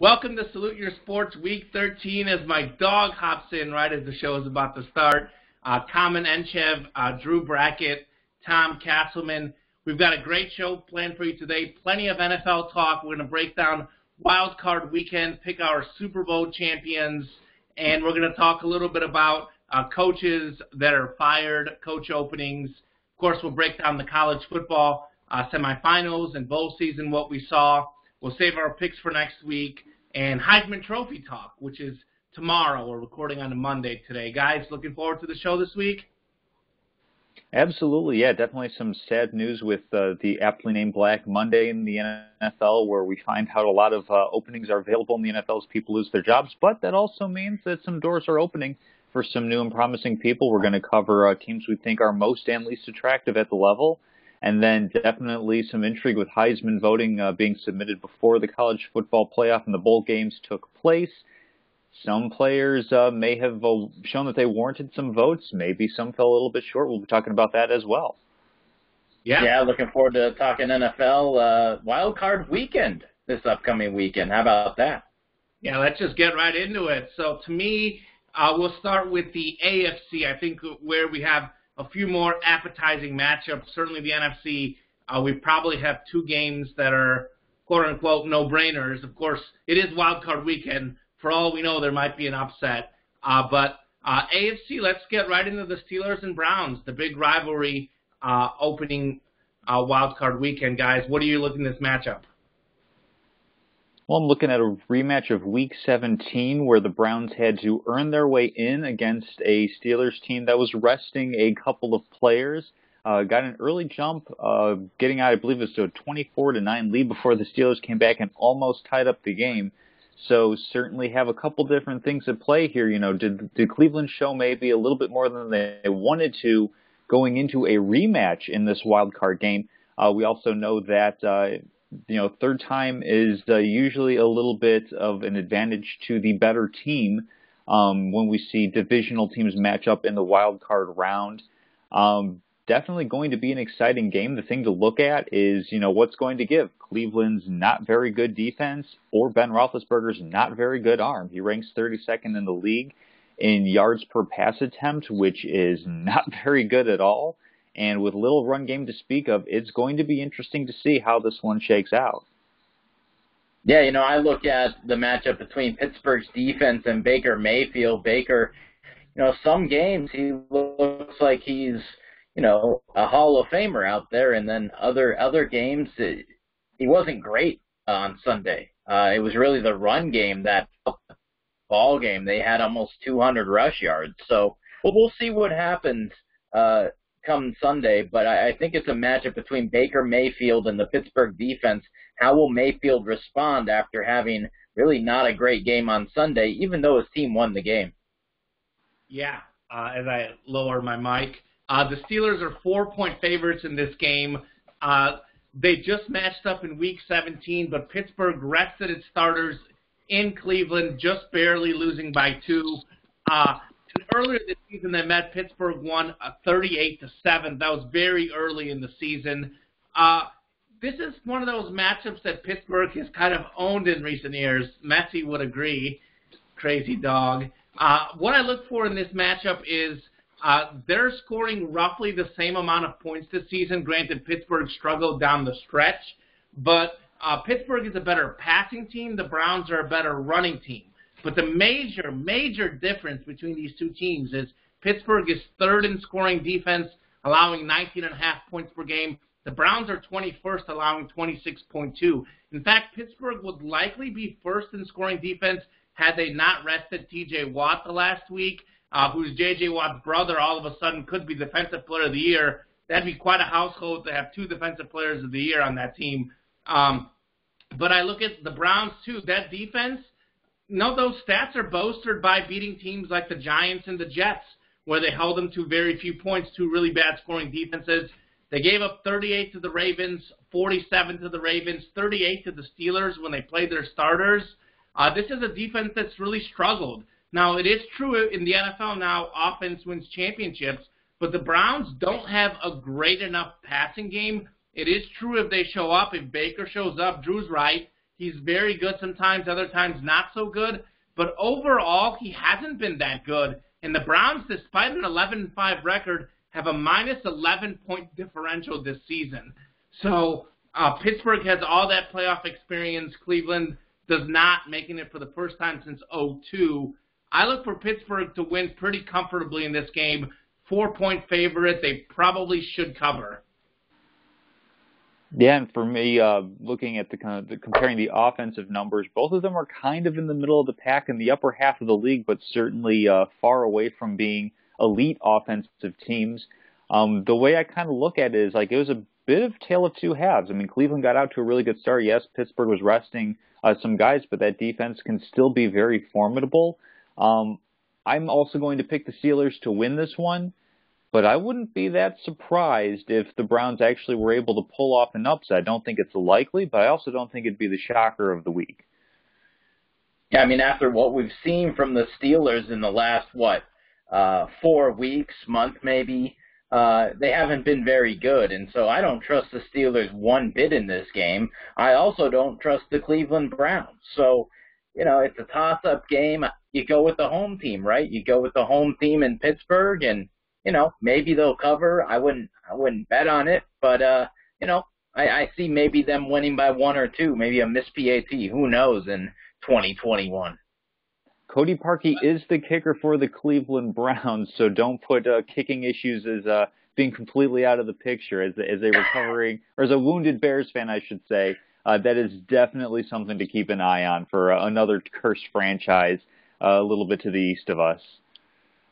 Welcome to Salute Your Sports Week 13 as my dog hops in right as the show is about to start. Kamen Enchev, Drew Brackett, Tom Castleman. We've got a great show planned for you today. Plenty of NFL talk. We're going to break down Wild Card Weekend, pick our Super Bowl champions, and we're going to talk a little bit about coaches that are fired, coach openings. Of course, we'll break down the college football semifinals and bowl season, what we saw. We'll save our picks for next week. And Heisman Trophy talk, which is tomorrow. We're recording on a Monday today. Guys, looking forward to the show this week? Absolutely, yeah. Definitely some sad news with the aptly named Black Monday in the NFL, where we find out a lot of openings are available in the NFL as people lose their jobs. But that also means that some doors are opening for some new and promising people. We're going to cover teams we think are most and least attractive at the level. And then definitely some intrigue with Heisman voting being submitted before the college football playoff and the bowl games took place. Some players may have shown that they warranted some votes. Maybe some fell a little bit short. We'll be talking about that as well. Yeah, looking forward to talking NFL Wild Card Weekend this upcoming weekend. How about that? Yeah, let's just get right into it. So to me, we'll start with the AFC. I think where we have a few more appetizing matchups. Certainly the NFC, we probably have two games that are quote-unquote no-brainers. Of course, it is Wild Card Weekend. For all we know, there might be an upset. But AFC, let's get right into the Steelers and Browns, the big rivalry opening Wild Card Weekend. Guys, what are you looking at this matchup? Well, I'm looking at a rematch of Week 17 where the Browns had to earn their way in against a Steelers team that was resting a couple of players. Got an early jump, getting out, I believe it was to a 24-9 lead before the Steelers came back and almost tied up the game. So certainly have a couple different things at play here. You know, did Cleveland show maybe a little bit more than they wanted to going into a rematch in this wild card game? We also know that third time is usually a little bit of an advantage to the better team when we see divisional teams match up in the wild card round. Definitely going to be an exciting game. The thing to look at is, what's going to give. Cleveland's not very good defense or Ben Roethlisberger's not very good arm. He ranks 32nd in the league in yards per pass attempt, which is not very good at all. And with little run game to speak of, it's going to be interesting to see how this one shakes out. Yeah, I look at the matchup between Pittsburgh's defense and Baker Mayfield. Baker, some games he looks like he's, a Hall of Famer out there, and then other games he wasn't great on Sunday. It was really the run game that ball game. They had almost 200 rush yards. So we'll see what happens come Sunday, but I think it's a matchup between Baker Mayfield and the Pittsburgh defense. How will Mayfield respond after having really not a great game on Sunday, even though his team won the game? Yeah, as I lower my mic. The Steelers are 4-point favorites in this game. They just matched up in Week 17, but Pittsburgh rested its starters in Cleveland, just barely losing by 2. Earlier this season, they met. Pittsburgh won 38-7. That was very early in the season. This is one of those matchups that Pittsburgh has kind of owned in recent years. Messi would agree. Crazy dog. What I look for in this matchup is they're scoring roughly the same amount of points this season. Granted, Pittsburgh struggled down the stretch, but Pittsburgh is a better passing team. The Browns are a better running team. But the major difference between these two teams is Pittsburgh is third in scoring defense, allowing 19.5 points per game. The Browns are 21st, allowing 26.2. In fact, Pittsburgh would likely be first in scoring defense had they not rested T.J. Watt the last week, who's J.J. Watt's brother all of a sudden could be Defensive Player of the Year. That'd be quite a household to have two Defensive Players of the Year on that team. But I look at the Browns, too. That defense, those stats are bolstered by beating teams like the Giants and the Jets, where they held them to very few points, two really bad scoring defenses. They gave up 38 to the Ravens, 47 to the Ravens, 38 to the Steelers when they played their starters. This is a defense that's really struggled. Now, it is true in the NFL now, offense wins championships, but the Browns don't have a great enough passing game. It is true if they show up, if Baker shows up, Drew's right, He's very good sometimes, other times not so good. But overall, he hasn't been that good. And the Browns, despite an 11-5 record, have a minus 11-point differential this season. So Pittsburgh has all that playoff experience. Cleveland does not, making it for the first time since '02. I look for Pittsburgh to win pretty comfortably in this game. 4-point favorite. They probably should cover. Yeah, and for me, looking at comparing the offensive numbers, both of them are kind of in the middle of the pack in the upper half of the league, but certainly far away from being elite offensive teams. The way I kind of look at it is like it was a bit of tale of two halves. I mean, Cleveland got out to a really good start. Yes, Pittsburgh was resting some guys, but that defense can still be very formidable. I'm also going to pick the Steelers to win this one, but I wouldn't be that surprised if the Browns actually were able to pull off an upset. I don't think it's likely, but I also don't think it'd be the shocker of the week. Yeah, I mean, after what we've seen from the Steelers in the last, 4 weeks, month maybe, they haven't been very good, and so I don't trust the Steelers one bit in this game. I also don't trust the Cleveland Browns. So, it's a toss-up game. You go with the home team, right? You go with the home team in Pittsburgh, and, maybe they'll cover. I wouldn't bet on it, but, I see maybe them winning by 1 or 2, maybe a missed PAT. Who knows in 2021. Cody Parkey is the kicker for the Cleveland Browns, so don't put kicking issues as being completely out of the picture. As a recovering, or as a wounded Bears fan, I should say, that is definitely something to keep an eye on for another cursed franchise a little bit to the east of us.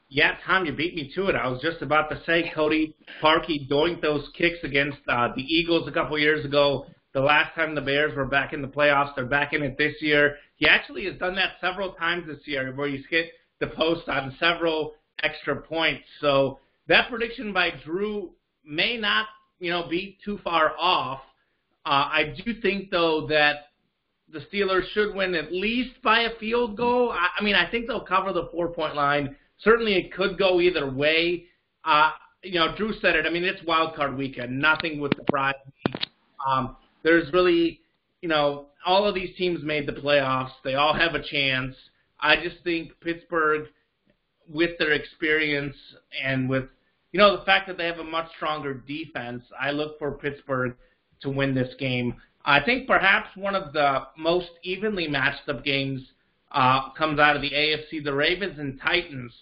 Yeah, Tom, you beat me to it. I was just about to say Cody Parkey doinked those kicks against the Eagles a couple years ago. The last time the Bears were back in the playoffs, they're back in it this year. He actually has done that several times this year where he's hit the post on several extra points. So that prediction by Drew may not, be too far off. I do think, though, that the Steelers should win at least by a field goal. I think they'll cover the 4-point line. Certainly it could go either way. Drew said it. It's wild card weekend. Nothing would surprise me. There's really, all of these teams made the playoffs. They all have a chance. I just think Pittsburgh, with their experience and with, the fact that they have a much stronger defense, I look for Pittsburgh to win this game. I think perhaps one of the most evenly matched up games comes out of the AFC, the Ravens and Titans.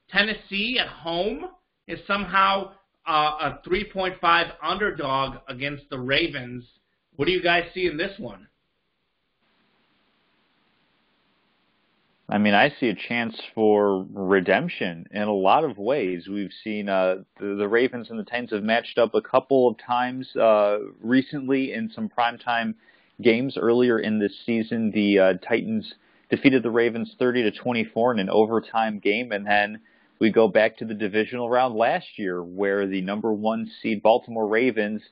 Tennessee at home is somehow a 3.5 underdog against the Ravens. What do you guys see in this one? I see a chance for redemption in a lot of ways. We've seen the Ravens and the Titans have matched up a couple of times recently in some primetime games earlier in this season. The Titans defeated the Ravens 30-24 in an overtime game, and then we go back to the divisional round last year where the number 1 seed Baltimore Ravens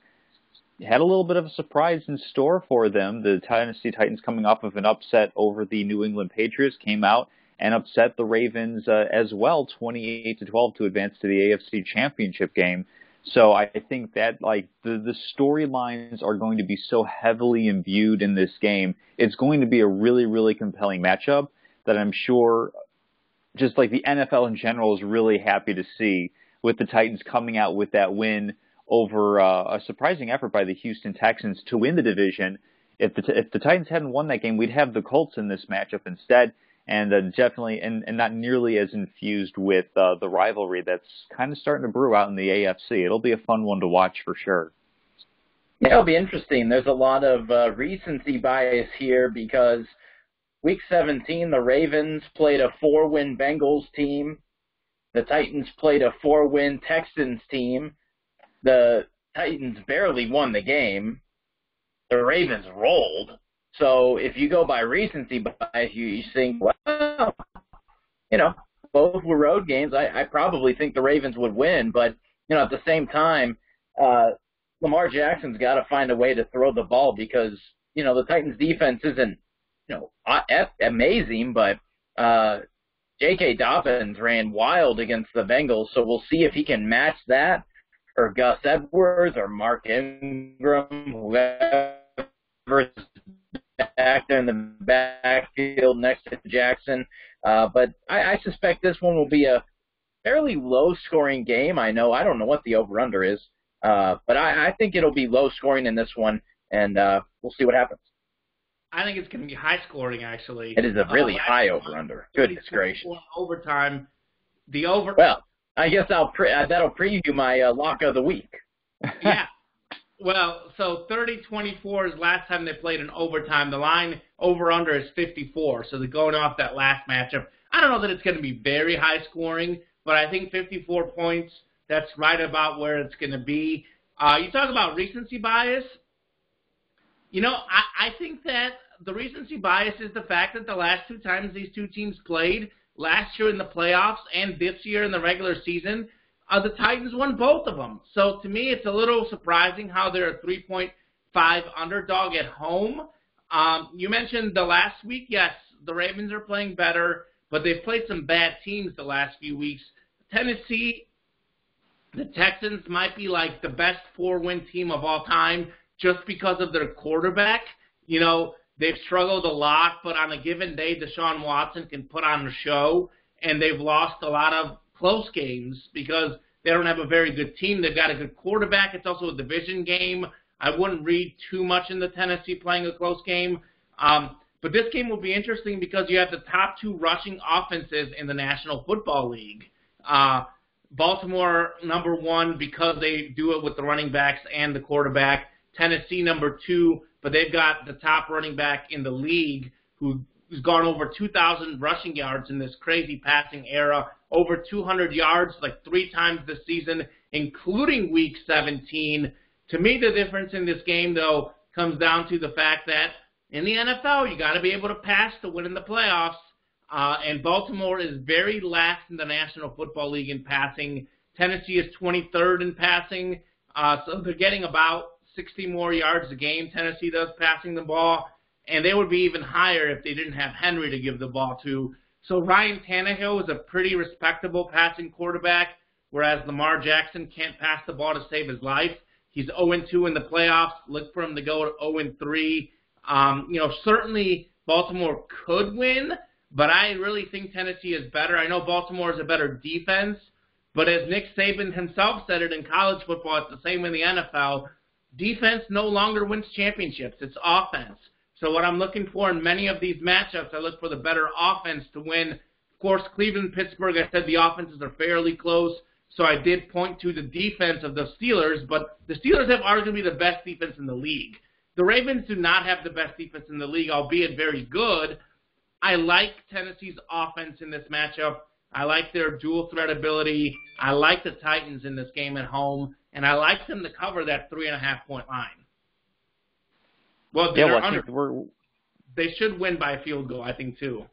had a little bit of a surprise in store for them. The Tennessee Titans, coming off of an upset over the New England Patriots, came out and upset the Ravens as well, 28-12, to advance to the AFC Championship game. So I think that the storylines are going to be so heavily imbued in this game. It's going to be a really, really compelling matchup that I'm sure just like the NFL in general is really happy to see, with the Titans coming out with that win over a surprising effort by the Houston Texans to win the division. If the Titans hadn't won that game, we'd have the Colts in this matchup instead, and definitely and not nearly as infused with the rivalry that's kind of starting to brew out in the AFC. It'll be a fun one to watch for sure. Yeah, it'll be interesting. There's a lot of recency bias here because Week 17, the Ravens played a 4-win Bengals team. The Titans played a 4-win Texans team. The Titans barely won the game. The Ravens rolled. So if you go by recency bias, you think, well, both were road games. I probably think the Ravens would win. But, at the same time, Lamar Jackson's got to find a way to throw the ball because, the Titans defense isn't, amazing, but J.K. Dobbins ran wild against the Bengals. So we'll see if he can match that, or Gus Edwards or Mark Ingram, whoever's back there in the backfield next to Jackson. But I suspect this one will be a fairly low-scoring game. I don't know what the over-under is, but I think it'll be low-scoring in this one, and we'll see what happens. I think it's going to be high-scoring, actually. It is a really high over-under. Goodness gracious. Overtime. Well, I guess that'll preview my lock of the week. Yeah. Well, so 30-24 is last time they played in overtime. The line over-under is 54, so they're going off that last matchup. I don't know that it's going to be very high-scoring, but I think 54 points, that's right about where it's going to be. You talk about recency bias. I think that the recency bias is the fact that the last two times these two teams played, last year in the playoffs and this year in the regular season, the Titans won both of them. So to me, it's a little surprising how they're a 3.5 underdog at home. You mentioned the last week. Yes, the Ravens are playing better, but they've played some bad teams the last few weeks. Tennessee, the Texans might be like the best 4-win team of all time just because of their quarterback. They've struggled a lot, but on a given day, Deshaun Watson can put on a show, and they've lost a lot of close games because they don't have a very good team. They've got a good quarterback. It's also a division game. I wouldn't read too much into Tennessee playing a close game. But this game will be interesting because you have the top two rushing offenses in the National Football League. Baltimore, number one, because they do it with the running backs and the quarterback. Tennessee, number two, but they've got the top running back in the league who's gone over 2,000 rushing yards in this crazy passing era, over 200 yards like 3 times this season, including Week 17. To me, the difference in this game, though, comes down to the fact that in the NFL, you got to be able to pass to win in the playoffs, and Baltimore is very last in the National Football League in passing. Tennessee is 23rd in passing, so they're getting about 60 more yards a game, Tennessee does, passing the ball, and they would be even higher if they didn't have Henry to give the ball to. So Ryan Tannehill is a pretty respectable passing quarterback, whereas Lamar Jackson can't pass the ball to save his life. He's 0-2 in the playoffs. Look for him to go to 0-3. Certainly Baltimore could win, but I really think Tennessee is better. I know Baltimore is a better defense, but as Nick Saban himself said it in college football, it's the same in the NFL. Defense no longer wins championships. It's offense. So what I'm looking for in many of these matchups, I look for the better offense to win. Of course, Cleveland, Pittsburgh, I said the offenses are fairly close, so I did point to the defense of the Steelers, but the Steelers have arguably the best defense in the league. The Ravens do not have the best defense in the league, albeit very good. I like Tennessee's offense in this matchup. I like their dual threat ability. I like the Titans in this game at home, and I like them to cover that 3.5-point line. Well, they should win by a field goal, I think, too.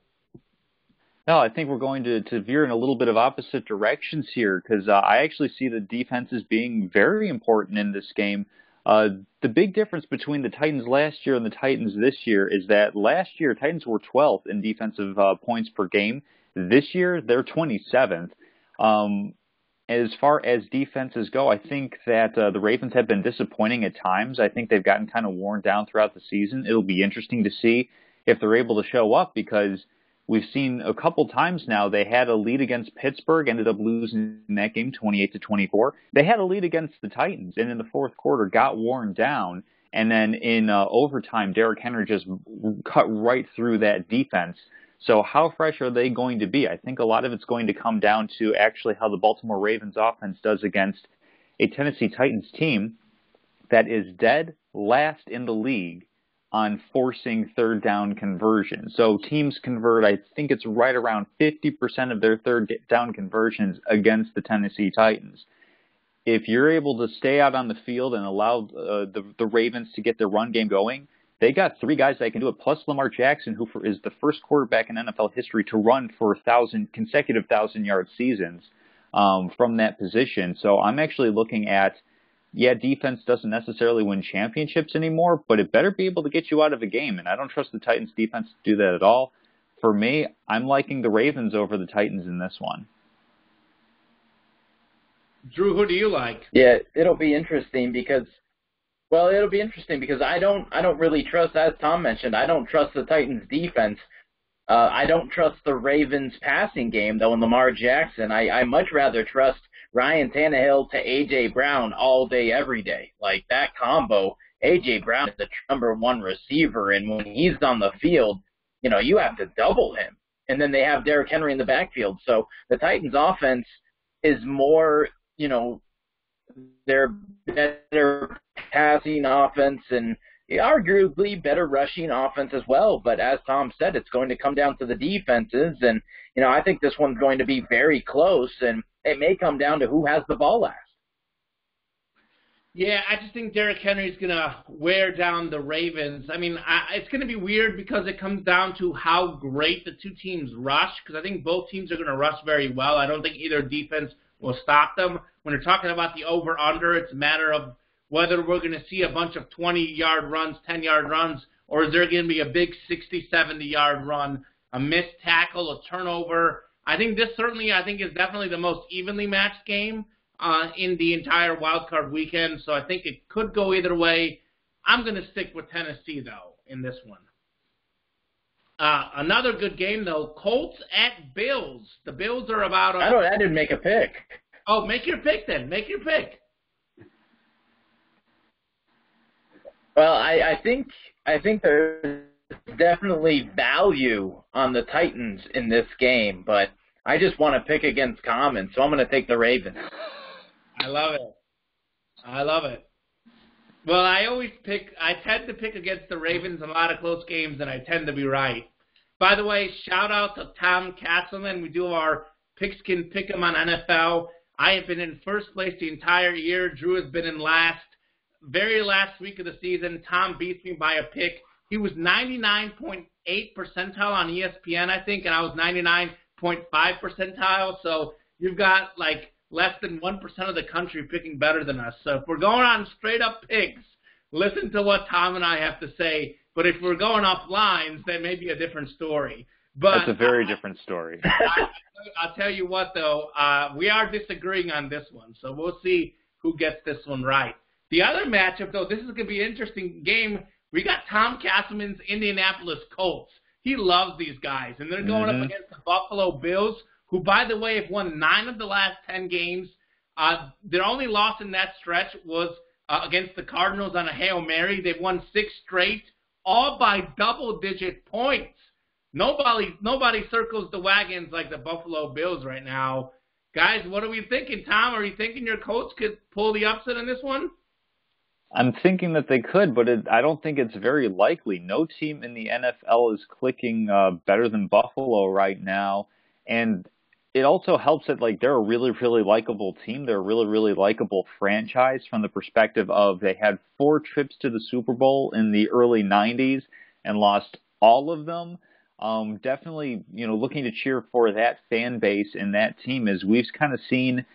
No, I think we're going to veer in a little bit of opposite directions here because I actually see the defenses being very important in this game. The big difference between the Titans last year and the Titans this year is that last year Titans were 12th in defensive points per game. This year they're 27th. As far as defenses go, I think that the Ravens have been disappointing at times. I think they've gotten kind of worn down throughout the season. It'll be interesting to see if they're able to show up because we've seen a couple times now they had a lead against Pittsburgh, ended up losing that game 28-24. They had a lead against the Titans, and in the fourth quarter got worn down. And then in overtime, Derrick Henry just cut right through that defense. So how fresh are they going to be? I think a lot of it's going to come down to actually how the Baltimore Ravens offense does against a Tennessee Titans team that is dead last in the league on forcing third down conversions. So teams convert, I think it's right around 50% of their third down conversions against the Tennessee Titans. If you're able to stay out on the field and allow the Ravens to get their run game going, they got 3 guys that can do it, plus Lamar Jackson, who is the first quarterback in NFL history to run for consecutive 1,000-yard seasons from that position. So I'm actually looking at, defense doesn't necessarily win championships anymore, but it better be able to get you out of a game, and I don't trust the Titans' defense to do that at all. For me, I'm liking the Ravens over the Titans in this one. Drew, who do you like? Yeah, it'll be interesting because Well, it'll be interesting because I don't really trust, as Tom mentioned, I don't trust the Titans defense. I don't trust the Ravens passing game, though, in Lamar Jackson. I much rather trust Ryan Tannehill to A.J. Brown all day, every day. Like, that combo, A.J. Brown is the number one receiver, and when he's on the field, you have to double him. And then they have Derrick Henry in the backfield. So the Titans offense is more, they're better passing offense and arguably better rushing offense as well. But as Tom said, it's going to come down to the defenses. And, I think this one's going to be very close, and it may come down to who has the ball last. Yeah, I just think Derrick Henry's going to wear down the Ravens. I mean, it's going to be weird because it comes down to how great the two teams rush, because I think both teams are going to rush very well. I don't think either defense will stop them. When you're talking about the over-under, it's a matter of whether we're going to see a bunch of 20-yard runs, 10-yard runs, or is there going to be a big 60, 70-yard run, a missed tackle, a turnover. I think this is definitely the most evenly matched game in the entire wildcard weekend, so I think it could go either way. I'm going to stick with Tennessee, though, in this one. Another good game, though, Colts at Bills. The Bills are about I didn't make a pick. Oh, make your pick, then. Make your pick. Well, I think there's definitely value on the Titans in this game, but I just want to pick against common, so I'm going to take the Ravens. I love it. Well, I tend to pick against the Ravens in a lot of close games, and I tend to be right. By the way, shout out to Tom Castleman. We do our Pigskin Pick'em on NFL. I have been in first place the entire year. Drew has been in last. Very last week of the season, Tom beats me by a pick. He was 99.8 percentile on ESPN, I think, and I was 99.5 percentile. So you've got like less than 1% of the country picking better than us. So if we're going on straight up picks, listen to what Tom and I have to say. But if we're going off lines, that may be a different story. But that's a very different story. I'll tell you what, though, we are disagreeing on this one. So we'll see who gets this one right. The other matchup, though, this is going to be an interesting game. We got Tom Castleman's Indianapolis Colts. He loves these guys, and they're going up against the Buffalo Bills, who, by the way, have won 9 of the last 10 games. Their only loss in that stretch was against the Cardinals on a Hail Mary. They've won 6 straight, all by double-digit points. Nobody circles the wagons like the Buffalo Bills right now. Guys, what are we thinking, Tom? Are you thinking your Colts could pull the upset in this one? I'm thinking that they could, but I don't think it's very likely. No team in the NFL is clicking better than Buffalo right now. And it also helps that they're a really, really likable team. They're a really, really likable franchise from the perspective of they had 4 trips to the Super Bowl in the early 90s and lost all of them. Definitely, looking to cheer for that fan base and that team as we've kind of seen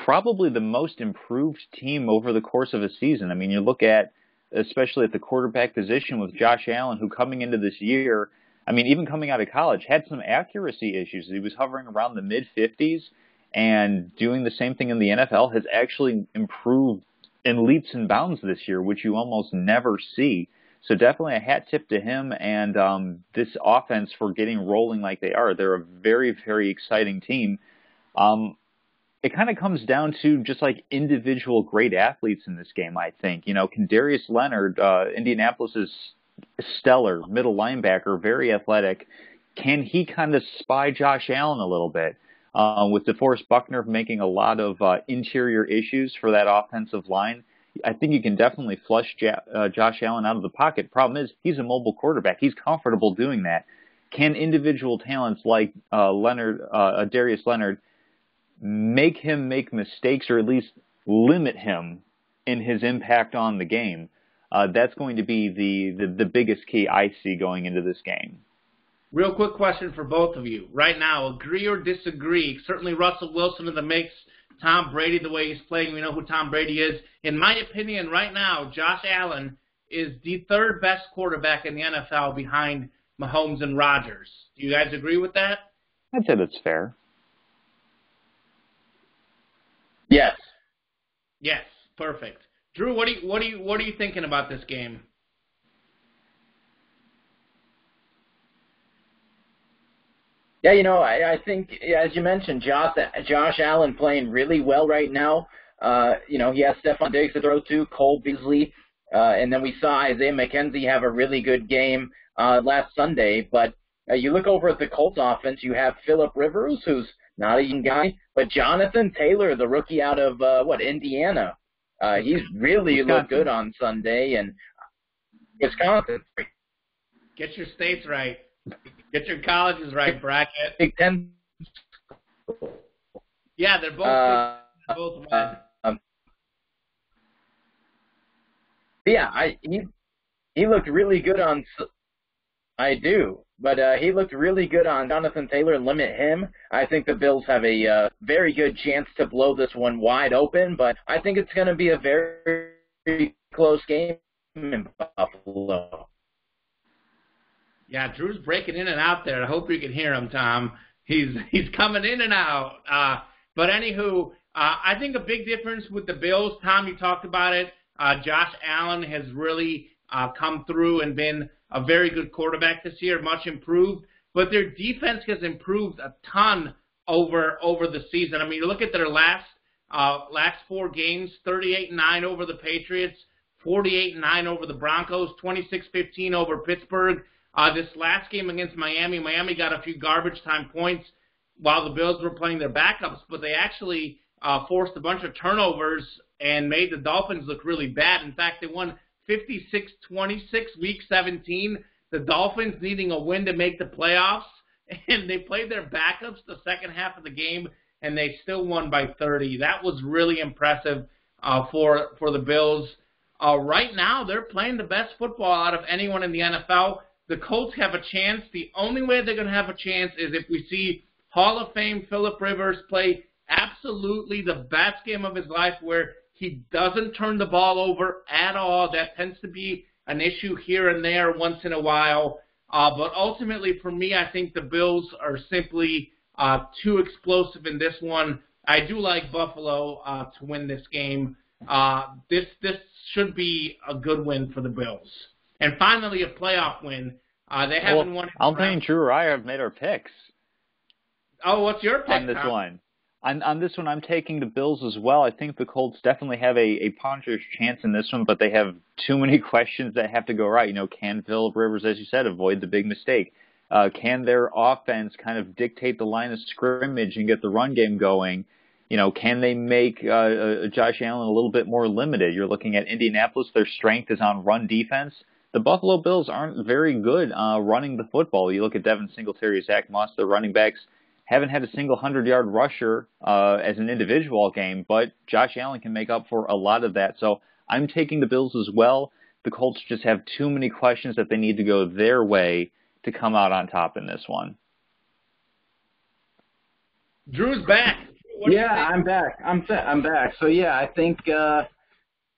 probably the most improved team over the course of a season. I mean, you look at, especially at the quarterback position with Josh Allen, who coming into this year, I mean, even coming out of college, had some accuracy issues. He was hovering around the mid-50s, and doing the same thing in the NFL has actually improved in leaps and bounds this year, which you almost never see. So definitely a hat tip to him and this offense for getting rolling like they are. They're a very, very exciting team. It kind of comes down to just individual great athletes in this game, I think. Can Darius Leonard, Indianapolis's stellar middle linebacker, very athletic, can he kind of spy Josh Allen a little bit? With DeForest Buckner making a lot of interior issues for that offensive line, I think you can definitely flush Josh Allen out of the pocket. Problem is, he's a mobile quarterback. He's comfortable doing that. Can individual talents like Darius Leonard make him make mistakes, or at least limit him in his impact on the game? That's going to be the biggest key I see going into this game. Real quick question for both of you. Right now, agree or disagree? Certainly Russell Wilson in the mix. Tom Brady, the way he's playing, we know who Tom Brady is. In my opinion, right now, Josh Allen is the 3rd best quarterback in the NFL behind Mahomes and Rodgers. Do you guys agree with that? I'd say that's fair. Yes. Yes, perfect. Drew, what are you thinking about this game? Yeah, I think, as you mentioned, Josh Allen playing really well right now. He has Stephon Diggs to throw to, Cole Beasley, and then we saw Isaiah McKenzie have a really good game last Sunday. But you look over at the Colts offense, you have Phillip Rivers, who's not a young guy, but Jonathan Taylor, the rookie out of, Indiana. He's really looked good on Sunday, and Wisconsin. Get your states right. Get your colleges right, bracket. Big Ten. Yeah, they're both red. Yeah, he looked really good on. I do, but he looked really good on Jonathan Taylor. Limit him. I think the Bills have a very good chance to blow this one wide open, but I think it's going to be a very close game in Buffalo. Yeah, Drew's breaking in and out there. I hope you can hear him, Tom. He's coming in and out. But anywho, I think a big difference with the Bills, Tom, you talked about it. Josh Allen has really come through and been a very good quarterback this year, much improved. But their defense has improved a ton over the season. I mean, you look at their last 4 games, 38-9 over the Patriots, 48-9 over the Broncos, 26-15 over Pittsburgh. This last game against Miami got a few garbage time points while the Bills were playing their backups, but they actually forced a bunch of turnovers and made the Dolphins look really bad. In fact, they won 56-26, Week 17. The Dolphins needing a win to make the playoffs, and they played their backups the second half of the game, and they still won by 30. That was really impressive for the Bills. Right now, they're playing the best football out of anyone in the NFL. The Colts have a chance. The only way they're going to have a chance is if we see Hall of Fame Phillip Rivers play absolutely the best game of his life where he doesn't turn the ball over at all. That tends to be an issue here and there once in a while. But ultimately, for me, I think the Bills are simply too explosive in this one. I do like Buffalo to win this game. This should be a good win for the Bills. And finally, a playoff win. They haven't won. I'm thinking Drew or I have made our picks. Oh, what's your pick on this one? On this one, I'm taking the Bills as well. I think the Colts definitely have a puncher's chance in this one, but they have too many questions that have to go right. Can Phillip Rivers, as you said, avoid the big mistake? Can their offense kind of dictate the line of scrimmage and get the run game going? Can they make Josh Allen a little bit more limited? You're looking at Indianapolis. Their strength is on run defense. The Buffalo Bills aren't very good running the football. You look at Devin Singletary, Zach Moss, their running backs haven't had a single 100-yard rusher as an individual game, but Josh Allen can make up for a lot of that. So I'm taking the Bills as well. The Colts just have too many questions that they need to go their way to come out on top in this one. Drew's back. I'm back. I'm back. So yeah, I think I'm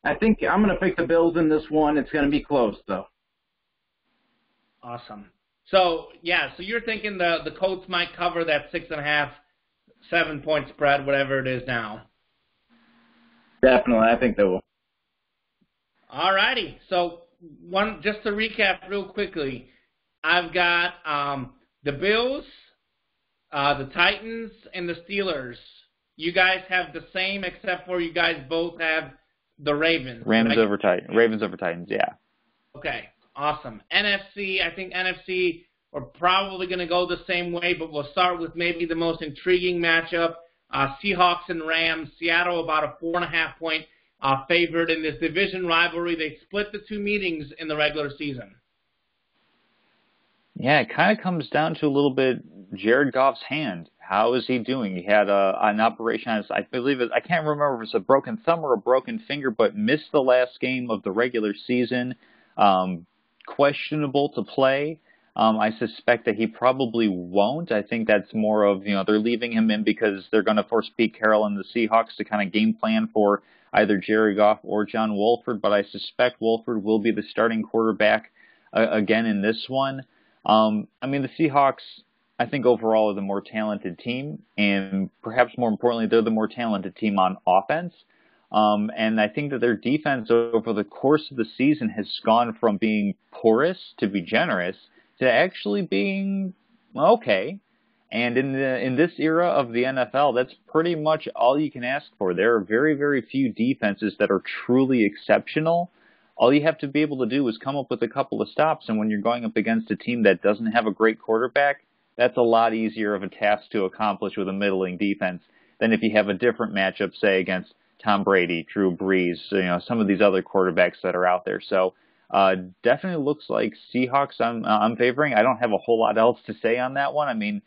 going to pick the Bills in this one. It's going to be close though. Awesome. So you're thinking the Colts might cover that 6.5, 7-point spread, whatever it is now. Definitely, I think they will. All righty. So just to recap real quickly, I've got the Bills, the Titans, and the Steelers. You guys have the same, except for you guys both have the Ravens. Ravens over Titans, yeah. Okay, awesome. NFC, I think NFC are probably going to go the same way, but we'll start with maybe the most intriguing matchup, Seahawks and Rams. Seattle about a 4.5-point favorite in this division rivalry. They split the 2 meetings in the regular season. Yeah, it kind of comes down to a little bit Jared Goff's hand. How is he doing? He had an operation on his, I can't remember if it's a broken thumb or a broken finger, but missed the last game of the regular season. Questionable to play. I suspect that he probably won't. I think that's more of, they're leaving him in because they're going to force Pete Carroll and the Seahawks to kind of game plan for either Jared Goff or John Wolford, but I suspect Wolford will be the starting quarterback again in this one. The Seahawks, I think overall are the more talented team, and perhaps more importantly, they're the more talented team on offense. And I think that their defense over the course of the season has gone from being porous, to be generous, to actually being okay. And in this era of the NFL, that's pretty much all you can ask for. There are very, very few defenses that are truly exceptional. All you have to be able to do is come up with a couple of stops, and when you're going up against a team that doesn't have a great quarterback, that's a lot easier of a task to accomplish with a middling defense than if you have a different matchup, say, against Tom Brady, Drew Brees, some of these other quarterbacks that are out there. So definitely looks like Seahawks I'm favoring. I don't have a whole lot else to say on that one. I mean,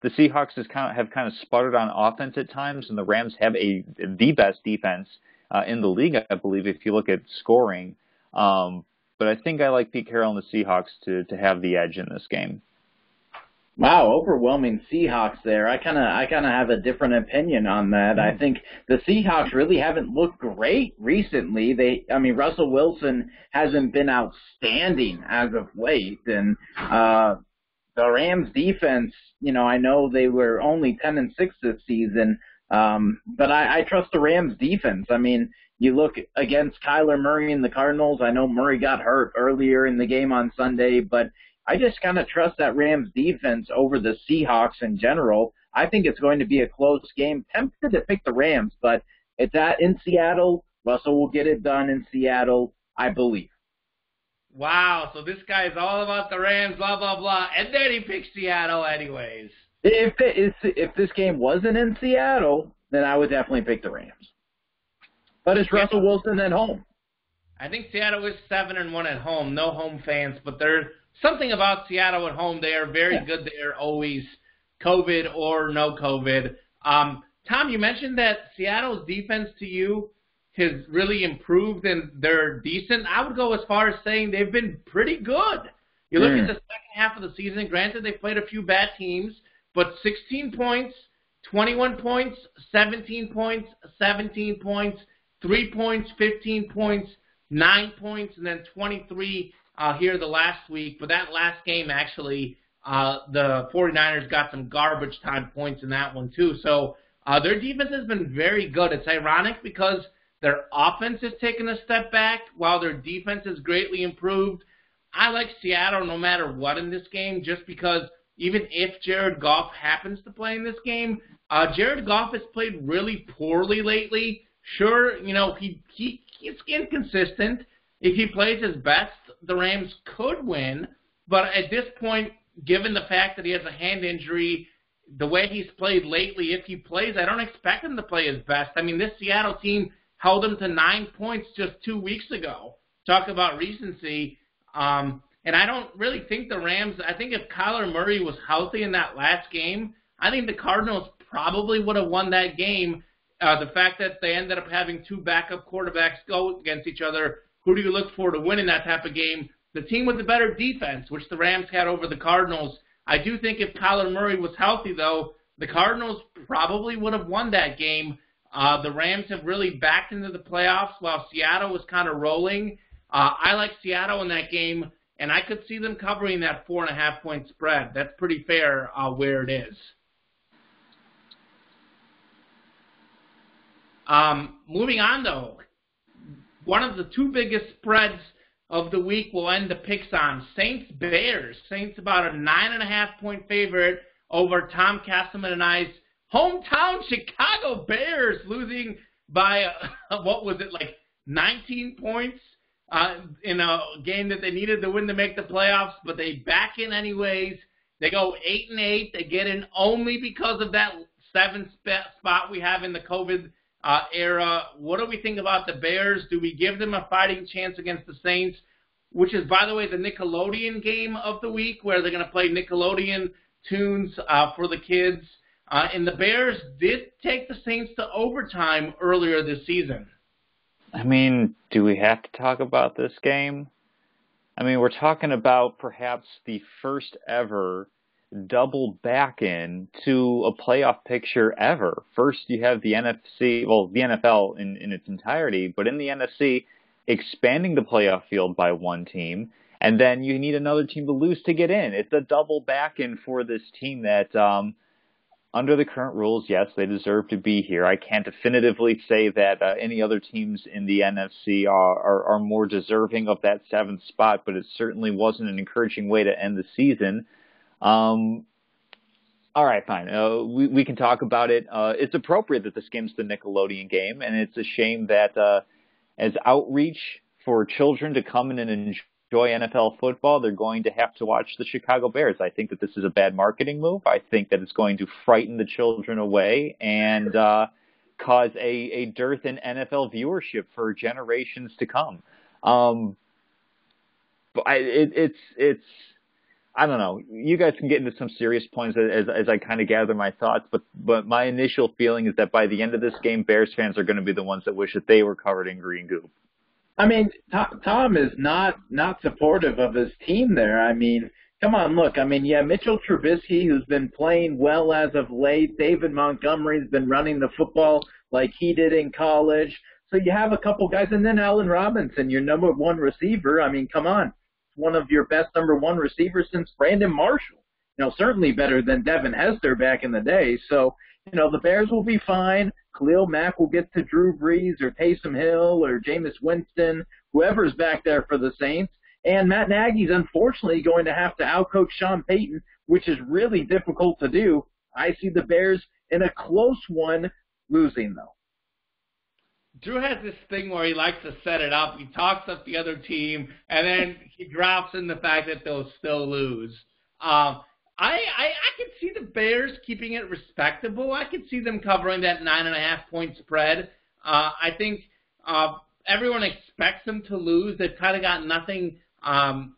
the Seahawks have kind of sputtered on offense at times, and the Rams have the best defense in the league, I believe, if you look at scoring. But I think I like Pete Carroll and the Seahawks to have the edge in this game. Wow, overwhelming Seahawks there. I kind of have a different opinion on that. I think the Seahawks really haven't looked great recently. Russell Wilson hasn't been outstanding as of late, and the Rams defense, I know they were only 10-6 this season, but I trust the Rams defense. I mean, you look against Kyler Murray and the Cardinals. I know Murray got hurt earlier in the game on Sunday, but I just kind of trust that Rams defense over the Seahawks in general. I think it's going to be a close game. Tempted to pick the Rams, but it's in Seattle. Russell will get it done in Seattle, I believe. Wow, so this guy is all about the Rams, blah, blah, blah, and then he picks Seattle anyways. If this game wasn't in Seattle, then I would definitely pick the Rams. But it's Russell Wilson at home. I think Seattle is 7-1 at home. No home fans, but there's something about Seattle at home. They are very good there, always, COVID or no COVID. Tom, you mentioned that Seattle's defense to you has really improved and they're decent. I would go as far as saying they've been pretty good. You look at the second half of the season, granted they played a few bad teams, but 16 points, 21 points, 17 points, 17 points, 3 points, 15 points, 9 points, and then 23 here the last week. But that last game, actually, the 49ers got some garbage time points in that one too. So their defense has been very good. It's ironic because their offense has taken a step back while their defense has greatly improved. I like Seattle no matter what in this game, just because even if Jared Goff happens to play in this game, Jared Goff has played really poorly lately. Sure, he's inconsistent. If he plays his best, the Rams could win. But at this point, given the fact that he has a hand injury, the way he's played lately, if he plays, I don't expect him to play his best. I mean, this Seattle team held him to 9 points just 2 weeks ago. Talk about recency. And I don't really think the Rams, I think if Kyler Murray was healthy in that last game, I think the Cardinals probably would have won that game. The fact that they ended up having two backup quarterbacks go against each other, who do you look for to win in that type of game? The team with the better defense, which the Rams had over the Cardinals. I do think if Kyler Murray was healthy, though, the Cardinals probably would have won that game. The Rams have really backed into the playoffs while Seattle was kind of rolling. I like Seattle in that game, and I could see them covering that 4.5-point spread. That's pretty fair where it is. Moving on, though, one of the two biggest spreads of the week will end the picks on Saints-Bears. Saints about a 9.5-point favorite over Tom Castleman and I's hometown Chicago Bears, losing by, 19 points in a game that they needed to win to make the playoffs, but they back in anyways. They go 8-8. They get in only because of that 7th spot we have in the COVID era. What do we think about the Bears? Do we give them a fighting chance against the Saints, which is, by the way, the Nickelodeon game of the week, where they're going to play Nickelodeon tunes for the kids? And the Bears did take the Saints to overtime earlier this season. I mean, do we have to talk about this game? I mean, we're talking about perhaps the first ever double back-in to a playoff picture ever. First, you have the NFC, well, the NFL in its entirety, but in the NFC, expanding the playoff field by one team, and then you need another team to lose to get in. It's a double back-in for this team that under the current rules, yes, they deserve to be here. I can't definitively say that any other teams in the NFC are more deserving of that 7th spot, but it certainly wasn't an encouraging way to end the season. All right, fine. We can talk about it. It's appropriate that this game's the Nickelodeon game, and it's a shame that as outreach for children to come in and enjoy NFL football, they're going to have to watch the Chicago Bears. I think that this is a bad marketing move. I think that it's going to frighten the children away and cause a dearth in NFL viewership for generations to come. But it's I don't know. You guys can get into some serious points as I kind of gather my thoughts, but my initial feeling is that by the end of this game, Bears fans are going to be the ones that wish that they were covered in green goop. I mean, Tom is not supportive of his team there. I mean, come on, look. I mean, yeah, Mitchell Trubisky, who's been playing well as of late. David Montgomery's been running the football like he did in college. So you have a couple guys, and then Allen Robinson, your number one receiver. I mean, come on. One of your best number one receivers since Brandon Marshall. Certainly better than Devin Hester back in the day. So, the Bears will be fine. Khalil Mack will get to Drew Brees or Taysom Hill or Jameis Winston, whoever's back there for the Saints. And Matt Nagy's unfortunately going to have to outcoach Sean Payton, which is really difficult to do. I see the Bears in a close one, losing though. Drew has this thing where he likes to set it up. He talks up the other team, and then he drops in the fact that they'll still lose. I could see the Bears keeping it respectable. I could see them covering that 9.5-point spread. I think everyone expects them to lose. They've kind of got nothing, nothing.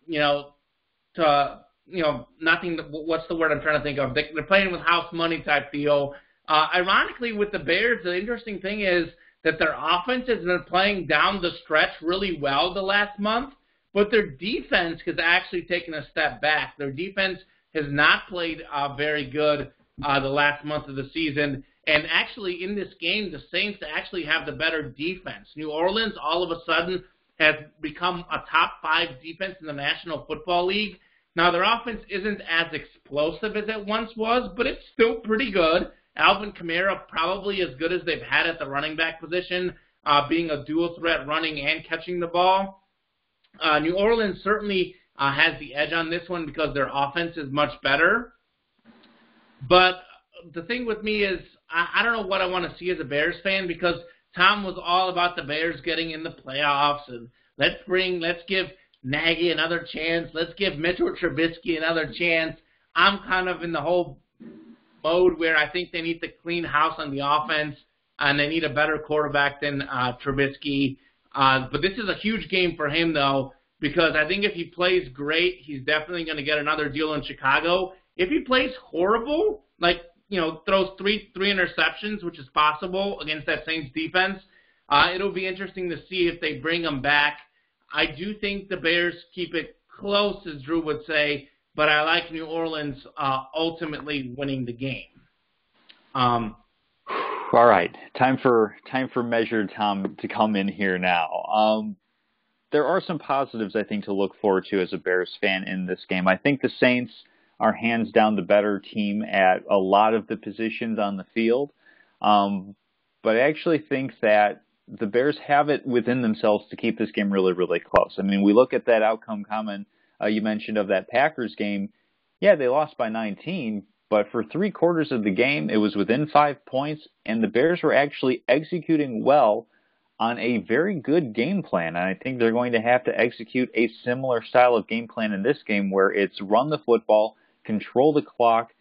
What's the word I'm trying to think of? They're playing with house money type deal. Ironically, with the Bears, the interesting thing is that their offense has been playing down the stretch really well the last month, but their defense has actually taken a step back. Their defense has not played very good the last month of the season, and actually in this game, the Saints actually have the better defense. New Orleans all of a sudden has become a top 5 defense in the National Football League. Now, their offense isn't as explosive as it once was, but it's still pretty good. Alvin Kamara probably as good as they've had at the running back position, being a dual threat running and catching the ball. New Orleans certainly has the edge on this one because their offense is much better. But the thing with me is I don't know what I want to see as a Bears fan because Tom was all about the Bears getting in the playoffs and let's give Nagy another chance. Let's give Mitchell Trubisky another chance. I'm kind of in the whole mode where I think they need to clean house on the offense and they need a better quarterback than Trubisky. But this is a huge game for him, though, because I think if he plays great, he's definitely going to get another deal in Chicago. If he plays horrible, throws three interceptions, which is possible against that Saints defense, it'll be interesting to see if they bring him back. I do think the Bears keep it close, as Drew would say, but I like New Orleans ultimately winning the game. All right, time for Measured Tom to come in here now. There are some positives I think to look forward to as a Bears fan in this game. I think the Saints are hands down the better team at a lot of the positions on the field, but I actually think that the Bears have it within themselves to keep this game really, really close. I mean, we look at that outcome comment you mentioned of that Packers game. Yeah, they lost by 19, but for 3/4 of the game, it was within 5 points, and the Bears were actually executing well on a very good game plan. And I think they're going to have to execute a similar style of game plan in this game where it's run the football, control the clock,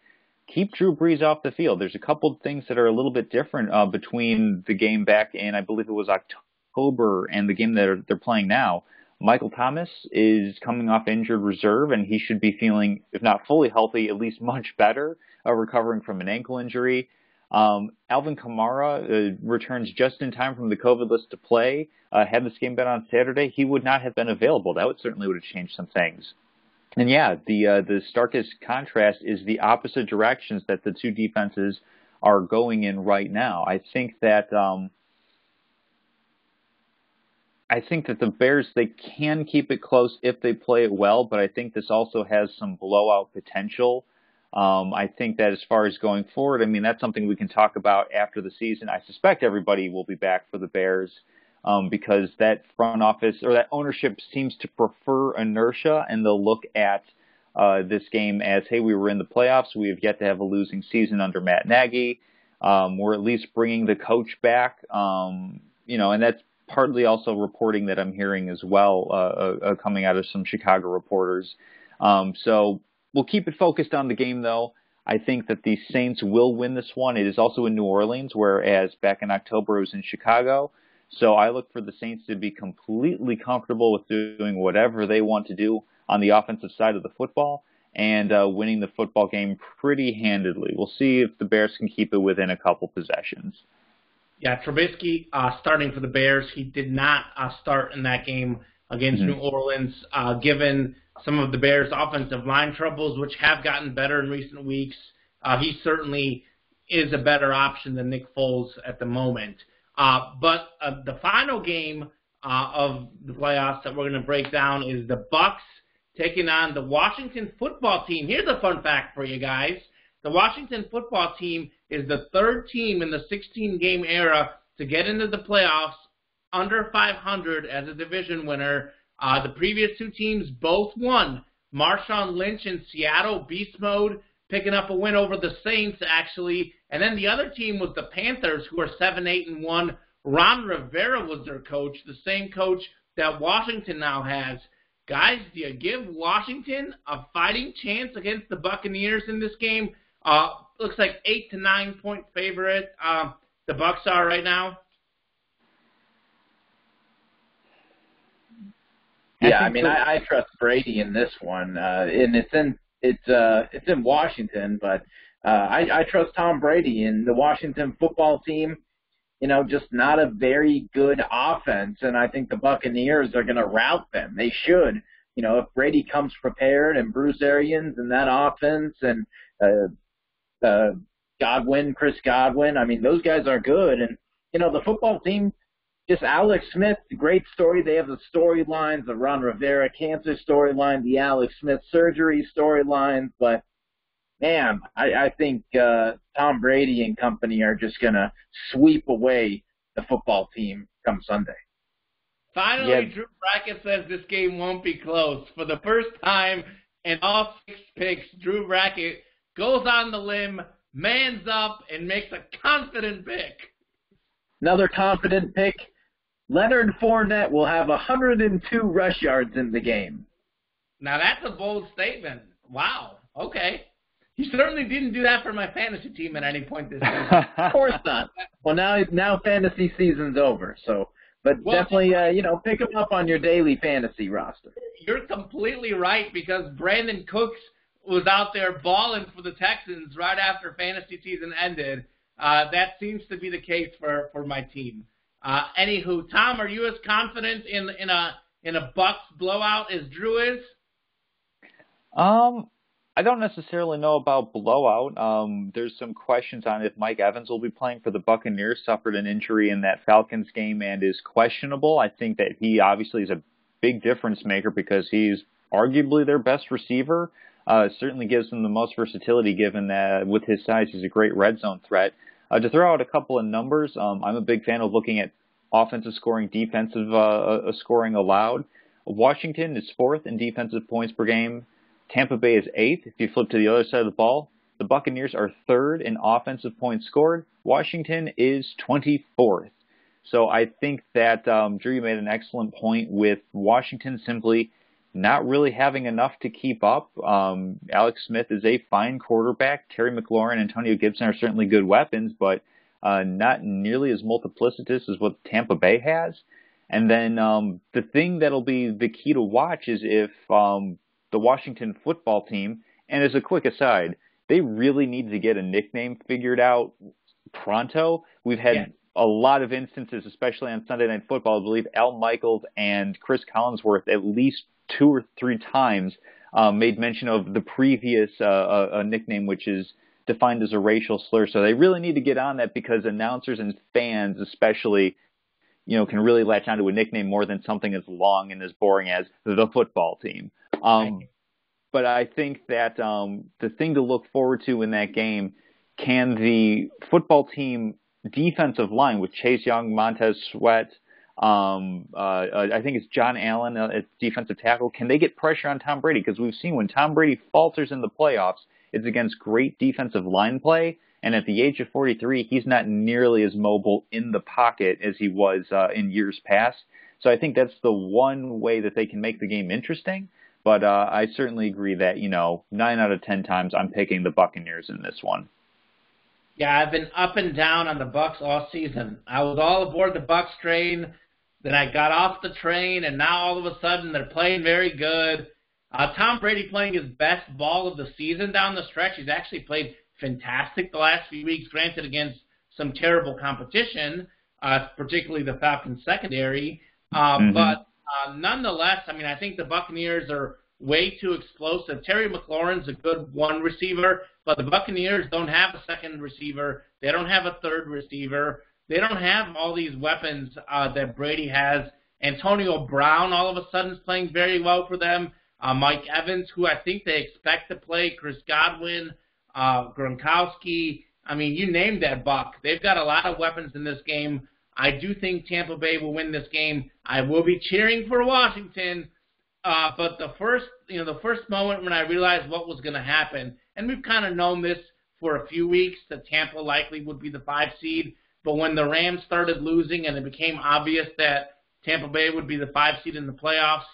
keep Drew Brees off the field. There's a couple of things that are a little bit different between the game back in, I believe it was October, and the game that they're playing now. Michael Thomas is coming off injured reserve, and he should be feeling, if not fully healthy, at least much better, recovering from an ankle injury. Alvin Kamara returns just in time from the COVID list to play. Had this game been on Saturday, he would not have been available. That certainly would have changed some things. And yeah, the starkest contrast is the opposite directions that the two defenses are going in right now. I think that the Bears, they can keep it close if they play it well, but I think this also has some blowout potential. I think that as far as going forward, I mean, that's something we can talk about after the season. I suspect everybody will be back for the Bears because that front office or that ownership seems to prefer inertia, and they'll look at this game as, hey, we were in the playoffs. We have yet to have a losing season under Matt Nagy. We're at least bringing the coach back, and that's partly also reporting that I'm hearing as well coming out of some Chicago reporters. So we'll keep it focused on the game, though. I think that the Saints will win this one. It is also in New Orleans, whereas back in October it was in Chicago. So I look for the Saints to be completely comfortable with doing whatever they want to do on the offensive side of the football and winning the football game pretty handedly. We'll see if the Bears can keep it within a couple possessions. Yeah, Trubisky starting for the Bears. He did not start in that game against New Orleans, given some of the Bears' offensive line troubles, which have gotten better in recent weeks. He certainly is a better option than Nick Foles at the moment. But the final game of the playoffs that we're going to break down is the Bucs taking on the Washington football team. Here's a fun fact for you guys. The Washington football team is the third team in the 16-game era to get into the playoffs under 500 as a division winner. The previous two teams both won. Marshawn Lynch in Seattle, beast mode, picking up a win over the Saints, actually. And then the other team was the Panthers, who are 7-8-1. Ron Rivera was their coach, the same coach that Washington now has. Guys, do you give Washington a fighting chance against the Buccaneers in this game? Looks like 8 to 9 point favorite. The Bucs are right now. Yeah, I mean, I trust Brady in this one, and it's in Washington, but I trust Tom Brady in the Washington football team. Just not a very good offense, and I think the Buccaneers are going to rout them. They should. If Brady comes prepared and Bruce Arians and that offense and Chris Godwin, I mean, those guys are good. And, the football team, just Alex Smith, great story. They have the storylines, the Ron Rivera cancer storyline, the Alex Smith surgery storylines, but man, I think Tom Brady and company are just going to sweep away the football team come Sunday. Finally, yeah. Drew Brackett says this game won't be close. For the first time in all 6 picks, Drew Brackett goes on the limb, mans up, and makes a confident pick. Another confident pick. Leonard Fournette will have 102 rush yards in the game. Now, that's a bold statement. Wow. Okay. He certainly didn't do that for my fantasy team at any point this season. Of course not. Well, now fantasy season's over, so definitely pick him up on your daily fantasy roster. You're completely right, because Brandon Cooks was out there balling for the Texans right after fantasy season ended. That seems to be the case for my team. Anywho, Tom, are you as confident in a Bucs blowout as Drew is? I don't necessarily know about blowout. There's some questions on if Mike Evans will be playing for the Buccaneers. Suffered an injury in that Falcons game and is questionable. I think that he obviously is a big difference maker because he's arguably their best receiver. Certainly gives them the most versatility, given that with his size he's a great red zone threat. To throw out a couple of numbers, I'm a big fan of looking at offensive scoring, defensive scoring allowed. Washington is 4th in defensive points per game. Tampa Bay is 8th. If you flip to the other side of the ball, the Buccaneers are 3rd in offensive points scored. Washington is 24th. So I think that Drew made an excellent point with Washington simply not really having enough to keep up. Alex Smith is a fine quarterback. Terry McLaurin and Antonio Gibson are certainly good weapons, but not nearly as multiplicitous as what Tampa Bay has. And then the thing that'll be the key to watch is if the Washington football team, and as a quick aside, they really need to get a nickname figured out pronto. We've had a lot of instances, especially on Sunday Night Football. I believe Al Michaels and Chris Collinsworth at least 2 or 3 times made mention of the previous nickname, which is defined as a racial slur. So they really need to get on that, because announcers and fans especially, can really latch onto a nickname more than something as long and as boring as the football team. but I think that the thing to look forward to in that game, can the football team defensive line with Chase Young, Montez Sweat, I think it's John Allen at defensive tackle, can they get pressure on Tom Brady? Because we've seen when Tom Brady falters in the playoffs, it's against great defensive line play, and at the age of 43, he's not nearly as mobile in the pocket as he was in years past. So I think that's the one way that they can make the game interesting. But I certainly agree that, 9 out of 10 times I'm picking the Buccaneers in this one. Yeah, I've been up and down on the Bucs all season. I was all aboard the Bucs train, then I got off the train, and now all of a sudden they're playing very good. Tom Brady playing his best ball of the season down the stretch. He's actually played fantastic the last few weeks, granted against some terrible competition, particularly the Falcons secondary. But nonetheless, I think the Buccaneers are way too explosive. Terry McLaurin's a good one receiver, but the Buccaneers don't have a second receiver. They don't have a third receiver. They don't have all these weapons that Brady has. Antonio Brown all of a sudden is playing very well for them. Mike Evans, who I think they expect to play, Chris Godwin, Gronkowski. You named that, Buck. They've got a lot of weapons in this game. I do think Tampa Bay will win this game. I will be cheering for Washington, but the first moment when I realized what was going to happen, and we've kind of known this for a few weeks, that Tampa likely would be the 5 seed, but when the Rams started losing and it became obvious that Tampa Bay would be the 5 seed in the playoffs,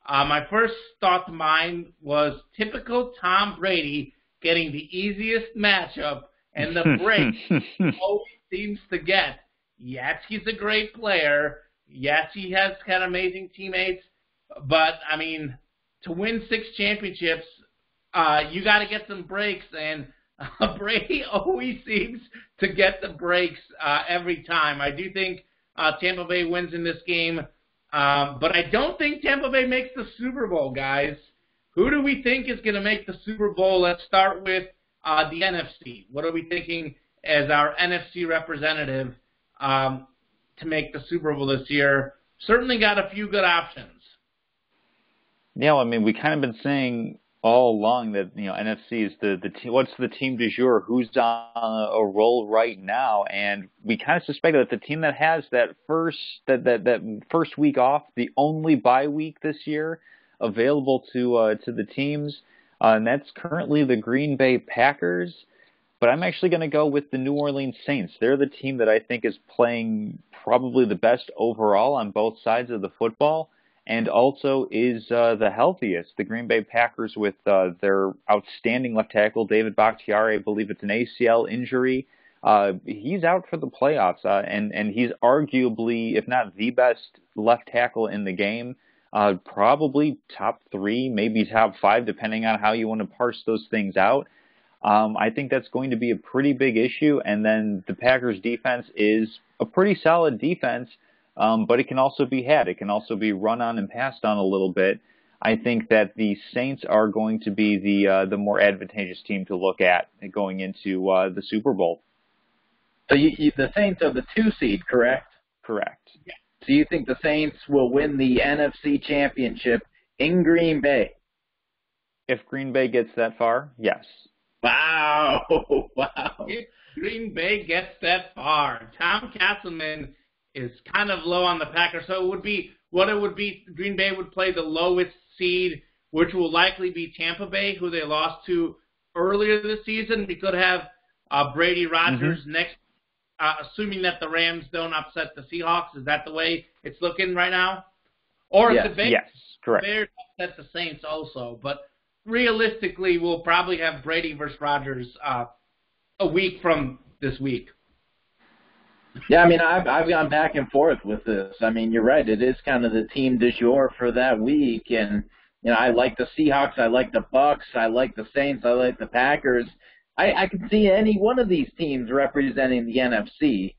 my first thought to mind was typical Tom Brady getting the easiest matchup and the break he always seems to get. Yes, he's a great player. Yes, he has got amazing teammates. But, to win 6 championships, you got to get some breaks. And Brady always seems to get the breaks every time. I do think Tampa Bay wins in this game. But I don't think Tampa Bay makes the Super Bowl, guys. Who do we think is going to make the Super Bowl? Let's start with the NFC. What are we thinking as our NFC representative to make the Super Bowl this year? Certainly got a few good options. Yeah, we kind of been saying all along that NFC is the what's the team du jour, who's on a roll right now, and we kind of suspected that the team that has that first week off, the only bye week this year available to the teams, and that's currently the Green Bay Packers. But I'm actually going to go with the New Orleans Saints. They're the team that I think is playing probably the best overall on both sides of the football, and also is the healthiest. The Green Bay Packers with their outstanding left tackle, David Bakhtiari, I believe it's an ACL injury. He's out for the playoffs, and he's arguably, if not the best left tackle in the game, probably top 3, maybe top 5, depending on how you want to parse those things out. I think that's going to be a pretty big issue, and then the Packers' defense is a pretty solid defense, but it can also be had. It can also be run on and passed on a little bit. I think that the Saints are going to be the more advantageous team to look at going into the Super Bowl. So the Saints are the 2 seed, correct? Correct. Yeah. So you think the Saints will win the NFC Championship in Green Bay? If Green Bay gets that far, yes. Wow. If Green Bay gets that far, Tom Castleman is kind of low on the Packers, so it would be Green Bay would play the lowest seed, which will likely be Tampa Bay, who they lost to earlier this season. We could have Brady Rodgers next, assuming that the Rams don't upset the Seahawks. Is that the way it's looking right now? Or if the Bears upset the Saints also, but realistically, we'll probably have Brady versus Rodgers a week from this week. Yeah, I've gone back and forth with this. You're right. It is kind of the team du jour for that week, and I like the Seahawks, I like the Bucks, I like the Saints, I like the Packers. I can see any one of these teams representing the NFC.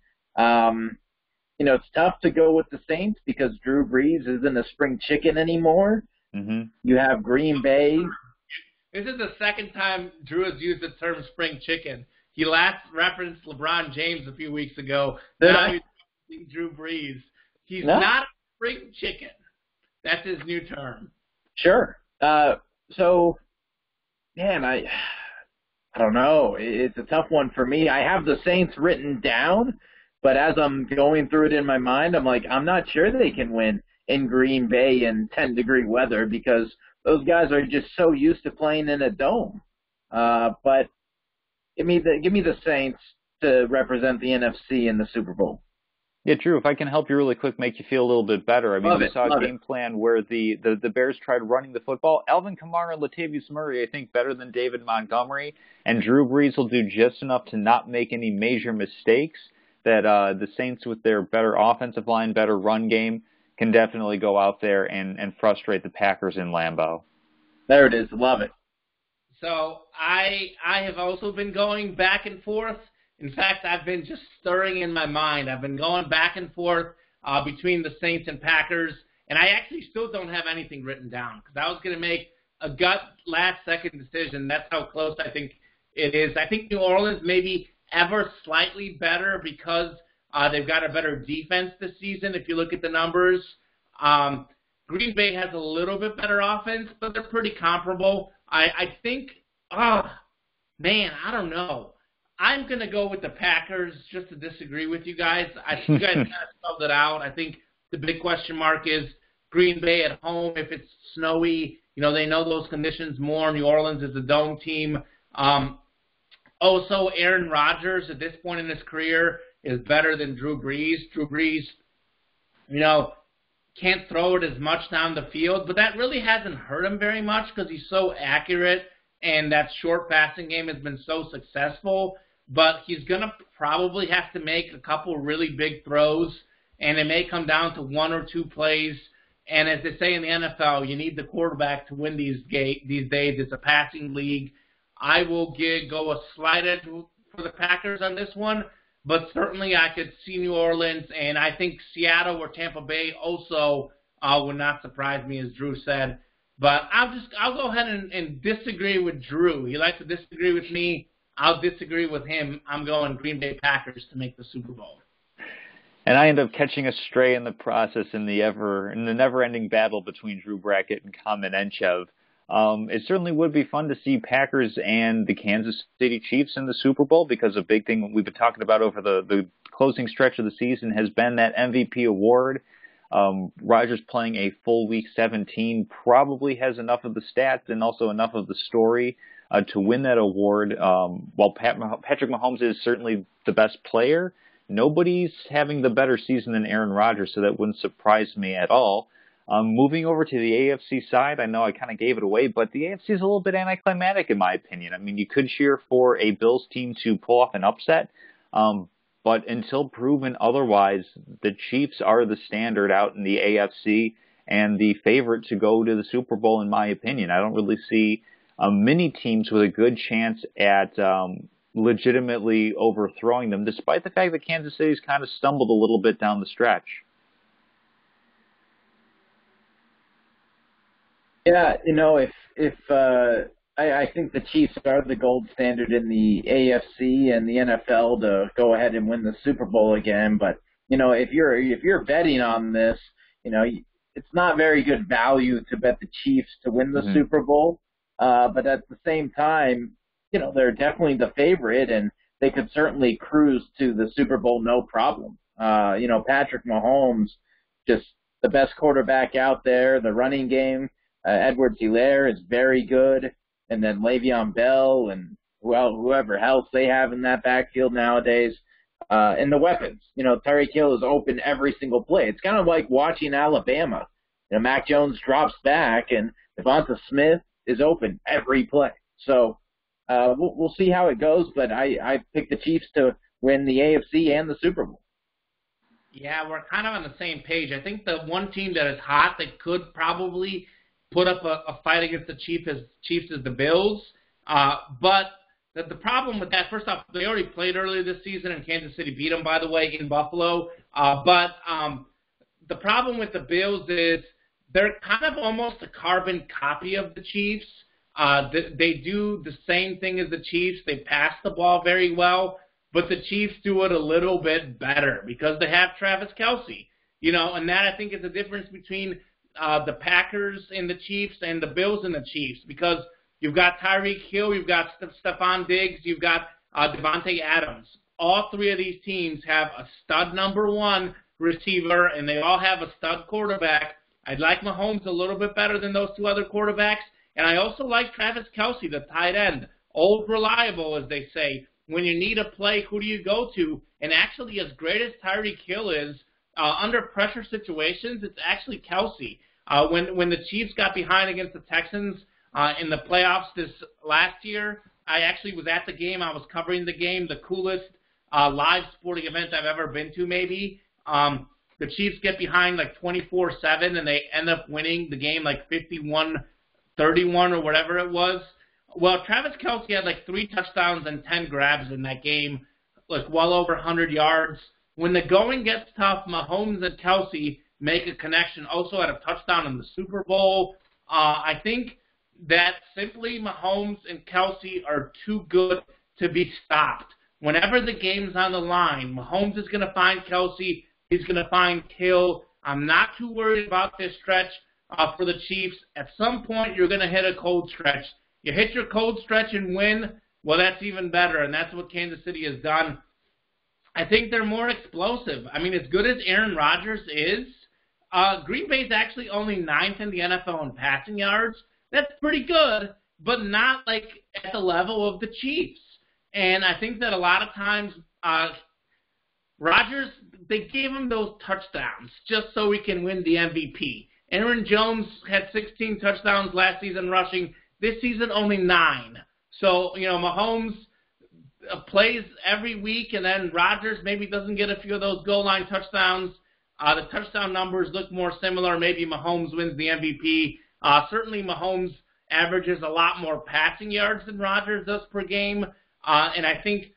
It's tough to go with the Saints because Drew Brees isn't a spring chicken anymore. Mm-hmm. You have Green Bay. This is the second time Drew has used the term spring chicken. He last referenced LeBron James a few weeks ago. Now he's using Drew Brees. He's not a spring chicken. That's his new term. Sure. So Man, I don't know. It's a tough one for me. I have the Saints written down, but as I'm going through it in my mind, I'm like, I'm not sure they can win in Green Bay in 10-degree weather because those guys are just so used to playing in a dome. But give me the Saints to represent the NFC in the Super Bowl. Yeah, Drew, if I can help you really quick, make you feel a little bit better. I mean, we saw a game it. plan where the Bears tried running the football. Alvin Kamara and Latavius Murray, I think, better than David Montgomery. And Drew Brees will do just enough to not make any major mistakes that the Saints, with their better offensive line, better run game, can definitely go out there and frustrate the Packers in Lambeau. There it is. Love it. So I have also been going back and forth. In fact, I've been just stirring in my mind. I've been going back and forth between the Saints and Packers, and I actually still don't have anything written down because I was going to make a gut last-second decision. That's how close I think it is. I think New Orleans maybe ever slightly better because they've got a better defense this season if you look at the numbers. Green Bay has a little bit better offense, but they're pretty comparable. I think, I don't know. I'm going to go with the Packers just to disagree with you guys. I think you guys kind of spelled it out. I think the big question mark is Green Bay at home. If it's snowy, they know those conditions more. New Orleans is a dome team. Also, Aaron Rodgers at this point in his career is better than Drew Brees. Drew Brees, can't throw it as much down the field, but that really hasn't hurt him very much because he's so accurate and that short passing game has been so successful. But he's going to probably have to make a couple really big throws, and it may come down to one or two plays. And as they say in the NFL, you need the quarterback to win these days. It's a passing league. I will go a slight edge for the Packers on this one, but certainly I could see New Orleans, and I think Seattle or Tampa Bay also would not surprise me, as Drew said. But I'll go ahead and disagree with Drew. He likes to disagree with me. I'll disagree with him. I'm going Green Bay Packers to make the Super Bowl. And I end up catching a stray in the process in the never-ending battle between Drew Brackett and Kamenechev. It certainly would be fun to see Packers and the Kansas City Chiefs in the Super Bowl because a big thing we've been talking about over the closing stretch of the season has been that MVP award. Rodgers playing a full Week 17 probably has enough of the stats and also enough of the story to win that award. While Patrick Mahomes is certainly the best player, nobody's having the better season than Aaron Rodgers, so that wouldn't surprise me at all. Moving over to the AFC side, I know I kind of gave it away, but the AFC is a little bit anticlimactic in my opinion. I mean, you could cheer for a Bills team to pull off an upset, but until proven otherwise, the Chiefs are the standard out in the AFC and the favorite to go to the Super Bowl in my opinion. I don't really see many teams with a good chance at legitimately overthrowing them, despite the fact that Kansas City's kind of stumbled a little bit down the stretch. Yeah, I think the Chiefs are the gold standard in the AFC and the NFL to go ahead and win the Super Bowl again. But if you're betting on this, it's not very good value to bet the Chiefs to win the Super Bowl. But at the same time, they're definitely the favorite, and they could certainly cruise to the Super Bowl no problem. Patrick Mahomes, just the best quarterback out there. The running game, Edwards-Helaire is very good, and then Le'Veon Bell and whoever else they have in that backfield nowadays. And the weapons, Tyreek Hill is open every single play. It's kind of like watching Alabama. Mac Jones drops back, and Devonta Smith is open every play. So we'll see how it goes, but I picked the Chiefs to win the AFC and the Super Bowl. Yeah, we're kind of on the same page. I think the one team that is hot that could probably put up a fight against the Chiefs is the Bills. But the problem with that, first off, they already played earlier this season, and Kansas City beat them, by the way, in Buffalo. But the problem with the Bills is they're kind of almost a carbon copy of the Chiefs. They do the same thing as the Chiefs. They pass the ball very well, but the Chiefs do it a little bit better because they have Travis Kelce. And that I think is the difference between the Packers and the Chiefs and the Bills and the Chiefs, because You've got Tyreek Hill, you've got Stephon Diggs, you've got Devontae Adams. All three of these teams have a stud number one receiver, and they all have a stud quarterback. I'd like Mahomes a little bit better than those two other quarterbacks, and I also like Travis Kelce, the tight end. Old reliable, as they say. When you need a play, who do you go to? And actually, as great as Tyreek Hill is, under pressure situations, it's actually Kelce. When the Chiefs got behind against the Texans in the playoffs this last year, I actually was at the game. I was covering the game, the coolest live sporting event I've ever been to, maybe. The Chiefs get behind like 24-7, and they end up winning the game like 51-31 or whatever it was. Well, Travis Kelce had like 3 touchdowns and 10 grabs in that game, like well over 100 yards. When the going gets tough, Mahomes and Kelce make a connection. Also had a touchdown in the Super Bowl. I think that simply Mahomes and Kelce are too good to be stopped. Whenever the game's on the line, Mahomes is going to find Kelce. He's going to find Hill. I'm not too worried about this stretch for the Chiefs. At some point, you're going to hit a cold stretch. You hit your cold stretch and win, well, that's even better, and that's what Kansas City has done. I think they're more explosive. I mean, as good as Aaron Rodgers is, Green Bay's actually only 9th in the NFL in passing yards. That's pretty good, but not like at the level of the Chiefs. And I think that a lot of times Rodgers, they gave him those touchdowns just so he can win the MVP. Aaron Jones had 16 touchdowns last season rushing. This season, only 9. So, Mahomes plays every week, and then Rodgers maybe doesn't get a few of those goal line touchdowns. The touchdown numbers look more similar. Maybe Mahomes wins the MVP. Certainly Mahomes averages a lot more passing yards than Rodgers does per game. And I think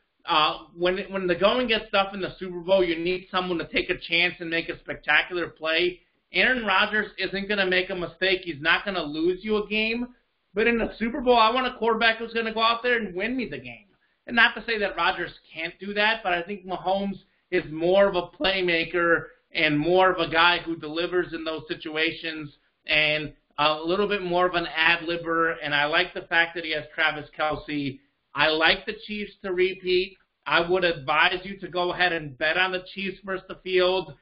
when the going gets tough in the Super Bowl, you need someone to take a chance and make a spectacular play. Aaron Rodgers isn't going to make a mistake. He's not going to lose you a game. But in the Super Bowl, I want a quarterback who's going to go out there and win me the game. And not to say that Rodgers can't do that, but I think Mahomes is more of a playmaker and more of a guy who delivers in those situations and a little bit more of an ad-libber. And I like the fact that he has Travis Kelce. I like the Chiefs to repeat. I would advise you to go ahead and bet on the Chiefs versus the field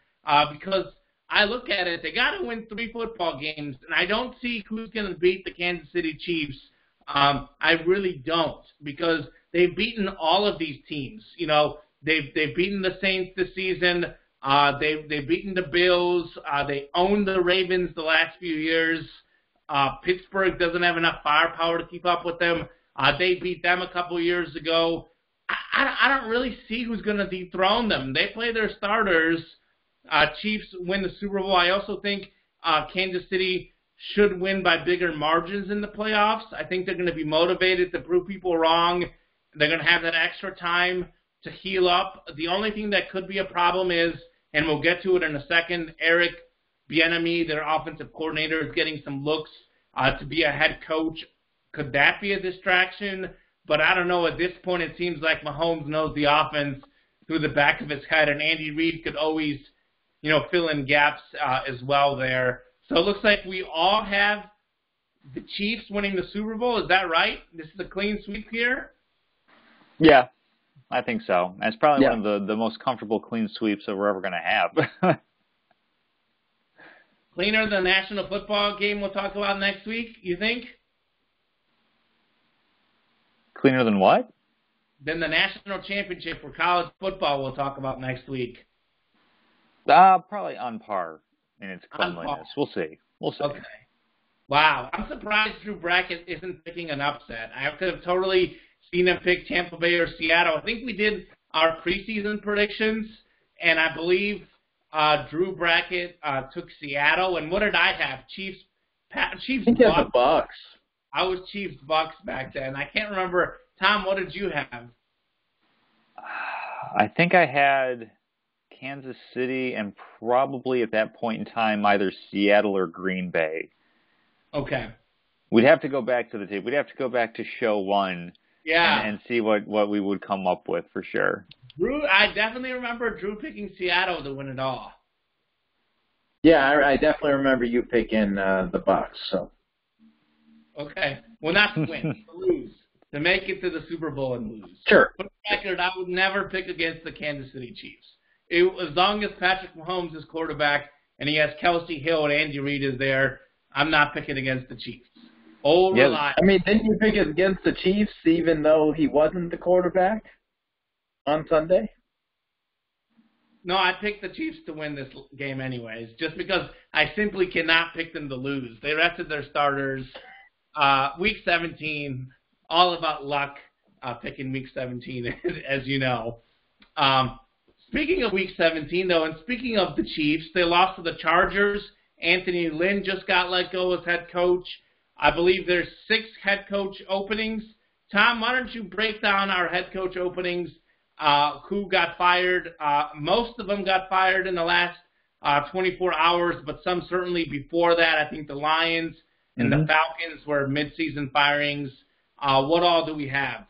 because I look at it, they got to win 3 football games, and I don't see who's going to beat the Kansas City Chiefs. I really don't, because they've beaten all of these teams. They've beaten the Saints this season. They've beaten the Bills. They owned the Ravens the last few years. Pittsburgh doesn't have enough firepower to keep up with them. They beat them a couple years ago. I don't really see who's going to dethrone them. They play their starters. Chiefs win the Super Bowl. I also think Kansas City should win by bigger margins in the playoffs. I think they're going to be motivated to prove people wrong. They're going to have that extra time to heal up. The only thing that could be a problem is, and we'll get to it in a second, Eric Bieniemy, their offensive coordinator, is getting some looks to be a head coach. Could that be a distraction? But I don't know. At this point, it seems like Mahomes knows the offense through the back of his head, and Andy Reid could always fill in gaps as well there. So it looks like we all have the Chiefs winning the Super Bowl. Is that right? This is a clean sweep here? Yeah, I think so. It's probably one of the most comfortable clean sweeps that we're ever going to have. Cleaner than the National Football game we'll talk about next week, you think? Cleaner than what? Than the National Championship for college football we'll talk about next week. Probably on par in its cleanliness. We'll see. Okay. Wow. I'm surprised Drew Brackett isn't picking an upset. I could have totally seen him pick Tampa Bay or Seattle. I think we did our preseason predictions, and I believe Drew Brackett took Seattle. And what did I have? Chiefs. I think you have the Bucks. I was Chiefs Bucks back then. I can't remember. Tom, what did you have? I think I had Kansas City and probably at that point in time either Seattle or Green Bay. Okay. We'd have to go back to the tape. We'd have to go back to show 1 and see what we would come up with for sure. Drew, I definitely remember Drew picking Seattle to win it all. Yeah, I definitely remember you picking the Bucks. So. Okay. Well, not to win, to lose. To make it to the Super Bowl and lose. Sure. For the record, I would never pick against the Kansas City Chiefs. As long as Patrick Mahomes is quarterback and he has Kelsey Hill and Andy Reid is there, I'm not picking against the Chiefs. I mean, didn't you pick against the Chiefs even though he wasn't the quarterback on Sunday? No, I picked the Chiefs to win this game anyways, just because I simply cannot pick them to lose. They rested their starters. Week 17, all about luck, picking Week 17, as you know. Speaking of Week 17, though, and speaking of the Chiefs, they lost to the Chargers. Anthony Lynn just got let go as head coach. I believe there's 6 head coach openings. Tom, why don't you break down our head coach openings? Who got fired? Most of them got fired in the last 24 hours, but some certainly before that. I think the Lions and the Falcons were mid-season firings. What all do we have?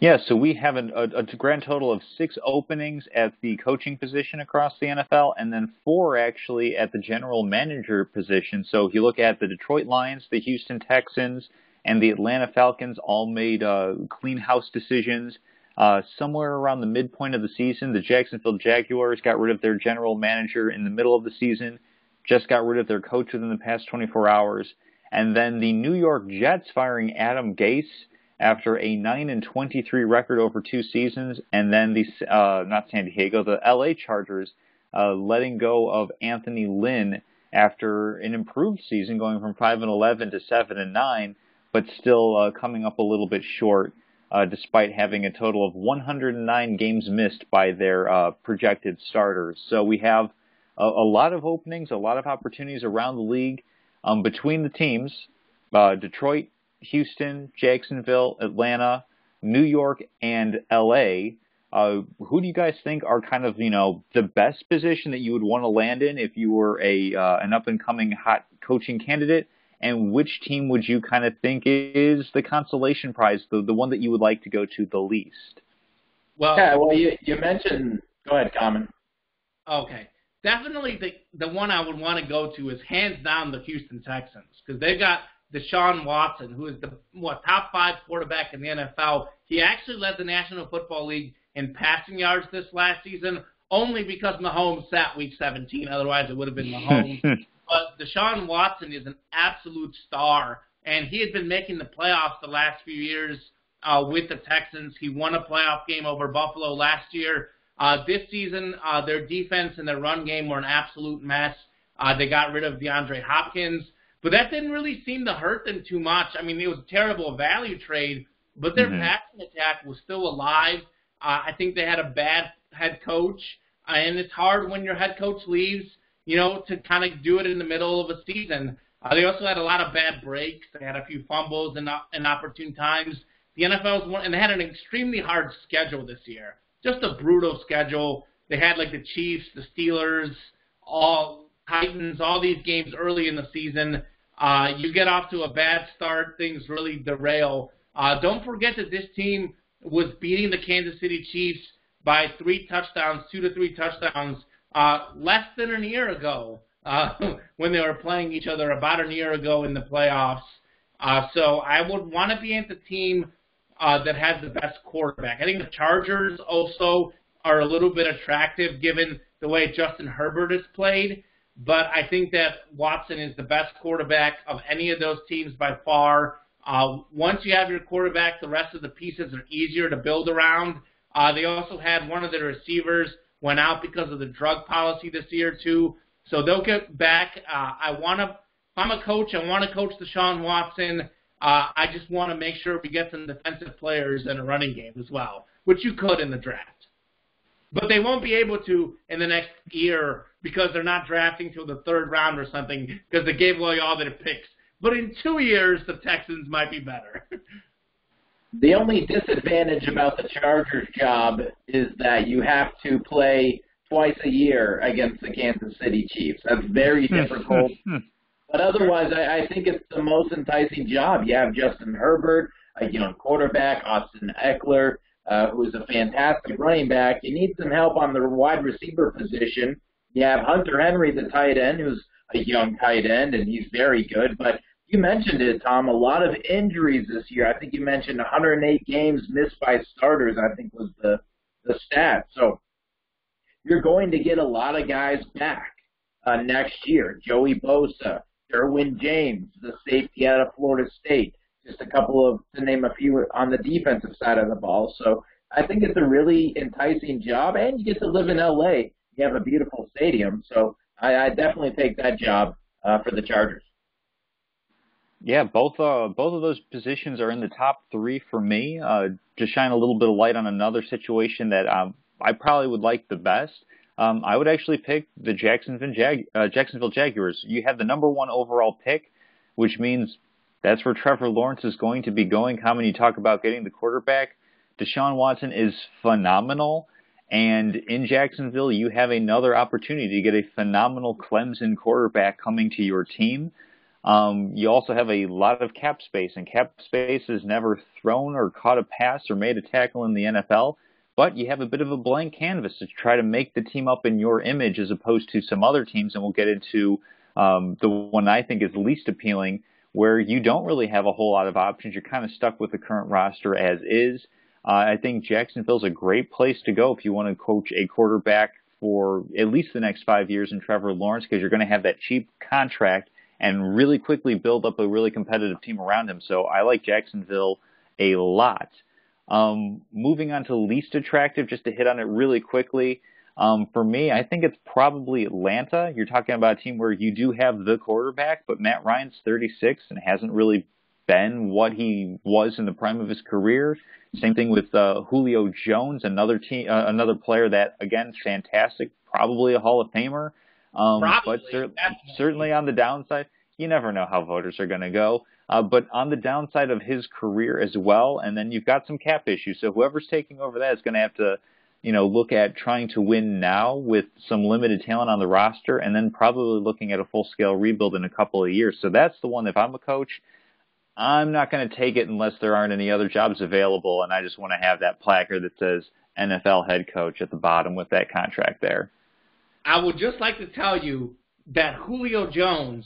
Yeah, so we have a grand total of 6 openings at the coaching position across the NFL, and then 4 actually at the general manager position. So if you look at the Detroit Lions, the Houston Texans, and the Atlanta Falcons, all made clean house decisions. Somewhere around the midpoint of the season, the Jacksonville Jaguars got rid of their general manager in the middle of the season, just got rid of their coach within the past 24 hours. And then the New York Jets firing Adam Gase after a 9-23 record over 2 seasons, and then the LA Chargers letting go of Anthony Lynn after an improved season, going from 5-11 to 7-9, but still coming up a little bit short, despite having a total of 109 games missed by their projected starters. So we have a lot of openings, a lot of opportunities around the league between the teams, Detroit, Houston, Jacksonville, Atlanta, New York, and LA. Who do you guys think are kind of, the best position that you would want to land in if you were an up-and-coming hot coaching candidate? And which team would you kind of think is the consolation prize, the one that you would like to go to the least? Well, you mentioned – go ahead, Common. Okay. Definitely the one I would want to go to is hands down the Houston Texans, because they've got Deshaun Watson, who is the top 5 quarterback in the NFL. He actually led the National Football League in passing yards this last season, only because Mahomes sat Week 17. Otherwise, it would have been Mahomes. But Deshaun Watson is an absolute star, and he had been making the playoffs the last few years with the Texans. He won a playoff game over Buffalo last year. This season, their defense and their run game were an absolute mess. They got rid of DeAndre Hopkins, but that didn't really seem to hurt them too much. I mean, it was a terrible value trade, but their passing attack was still alive. I think they had a bad head coach, and it's hard when your head coach leaves, to kind of do it in the middle of a season. They also had a lot of bad breaks. They had a few fumbles in opportune times. The NFL's one, and they had an extremely hard schedule this year. Just a brutal schedule. They had the Chiefs, the Steelers, all Titans, all these games early in the season. You get off to a bad start, things really derail. Don't forget that this team was beating the Kansas City Chiefs by 2 to 3 touchdowns, less than a year ago when they were playing each other about a year ago in the playoffs. So I would want to be at the team that has the best quarterback. I think the Chargers also are a little bit attractive given the way Justin Herbert has played, but I think that Watson is the best quarterback of any of those teams by far. Once you have your quarterback, the rest of the pieces are easier to build around. They also had one of their receivers went out because of the drug policy this year too, so they'll get back. If I'm a coach, I want to coach Deshaun Watson. I just want to make sure we get some defensive players and a running game as well, which you could in the draft. But they won't be able to in the next year because they're not drafting till the 3rd round or something because they gave away all their picks. But in 2 years, the Texans might be better. The only disadvantage about the Chargers job is that you have to play twice a year against the Kansas City Chiefs. That's very difficult. But otherwise, I think it's the most enticing job. You have Justin Herbert, a young quarterback, Austin Eckler, who is a fantastic running back. You need some help on the wide receiver position. You have Hunter Henry, the tight end, who's a young tight end, and he's very good. But You mentioned it, Tom. A lot of injuries this year. I think you mentioned 108 games missed by starters, I think was the stat. So you're going to get a lot of guys back next year. Joey Bosa, Derwin James, the safety out of Florida State, just a couple of, to name a few on the defensive side of the ball. So I think it's a really enticing job, and you get to live in L.A. You have a beautiful stadium. So I definitely take that job for the Chargers. Yeah, both of those positions are in the top 3 for me. To shine a little bit of light on another situation that I probably would like the best, I would actually pick the Jacksonville Jaguars. You have the number 1 overall pick, which means that's where Trevor Lawrence is going to be going. How many talk about getting the quarterback? Deshaun Watson is phenomenal. And in Jacksonville, you have another opportunity to get a phenomenal Clemson quarterback coming to your team. You also have a lot of cap space, and cap space has never thrown or caught a pass or made a tackle in the NFL, but you have a bit of a blank canvas to try to make the team up in your image as opposed to some other teams, and we'll get into the one I think is least appealing, where you don't really have a whole lot of options. You're kind of stuck with the current roster as is. I think Jacksonville's a great place to go if you want to coach a quarterback for at least the next 5 years in Trevor Lawrence, because you're going to have that cheap contract and really quickly build up a really competitive team around him. So I like Jacksonville a lot. Moving on to least attractive, just to hit on it really quickly, for me, I think it's probably Atlanta. You're talking about a team where you do have the quarterback, but Matt Ryan's 36 and hasn't really been what he was in the prime of his career. Same thing with Julio Jones, another player that, again, fantastic, probably a Hall of Famer. But certainly on the downside, you never know how voters are going to go. But on the downside of his career as well, and then you've got some cap issues. So whoever's taking over that is going to have to, look at trying to win now with some limited talent on the roster, and then probably looking at a full-scale rebuild in a couple of years. So that's the one. If I'm a coach, I'm not going to take it unless there aren't any other jobs available, and I just want to have that placard that says NFL head coach at the bottom with that contract there. I would just like to tell you that Julio Jones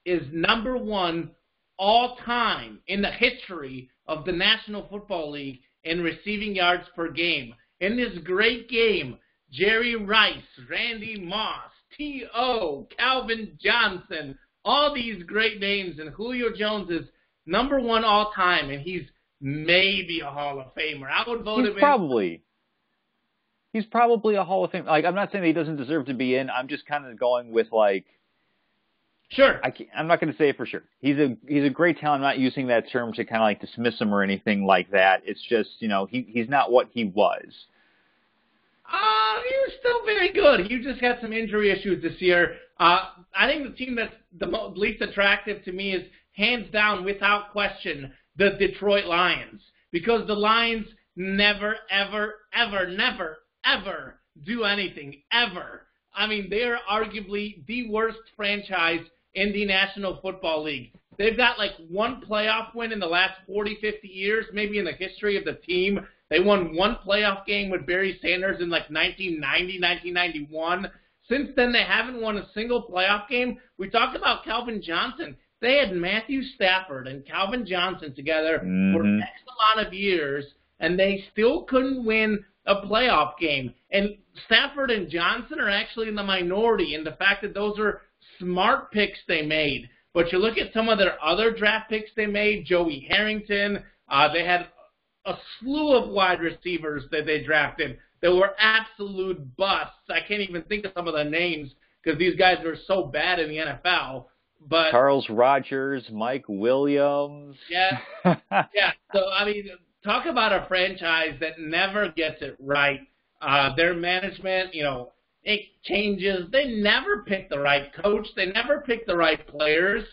is number 1 all-time in the history of the National Football League in receiving yards per game. In this great game, Jerry Rice, Randy Moss, T.O., Calvin Johnson, all these great names, and Julio Jones is number 1 all-time, and he's maybe a Hall of Famer. I would vote him in. He's probably a Hall of Fame. Like, I'm not saying that he doesn't deserve to be in. I'm just kind of going with, like, sure. I'm not going to say it for sure. He's a great talent. I'm not using that term to kind of like dismiss him or anything like that. It's just, he's not what he was. He was still very good. He just had some injury issues this year. I think the team that's the least attractive to me is, hands down, without question, the Detroit Lions. Because the Lions never, ever, ever, never, ever do anything, ever. I mean, they're arguably the worst franchise in the National Football League. They've got like 1 playoff win in the last 40, 50 years, maybe in the history of the team. They won 1 playoff game with Barry Sanders in like 1990, 1991. Since then, they haven't won a single playoff game. We talked about Calvin Johnson. They had Matthew Stafford and Calvin Johnson together for X amount of years, and they still couldn't win a playoff game. And Stafford and Johnson are actually in the minority in the fact that those are smart picks they made. But you look at some of their other draft picks they made, Joey Harrington, they had a slew of wide receivers that they drafted that were absolute busts. I can't even think of some of the names because these guys are so bad in the NFL. But Charles Rogers, Mike Williams. Yeah. Yeah. So, I mean, talk about a franchise that never gets it right. Their management, it changes. They never pick the right coach. They never pick the right players.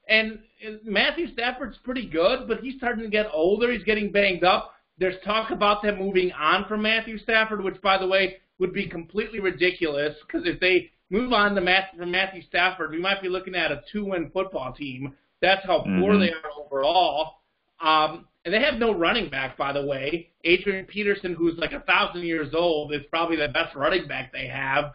And Matthew Stafford's pretty good, but he's starting to get older. He's getting banged up. There's talk about them moving on from Matthew Stafford, which, by the way, would be completely ridiculous because if they move on from Matthew Stafford, we might be looking at a 2-win football team. That's how poor they are overall. And they have no running back, by the way. Adrian Peterson, who's like 1,000 years old, is probably the best running back they have.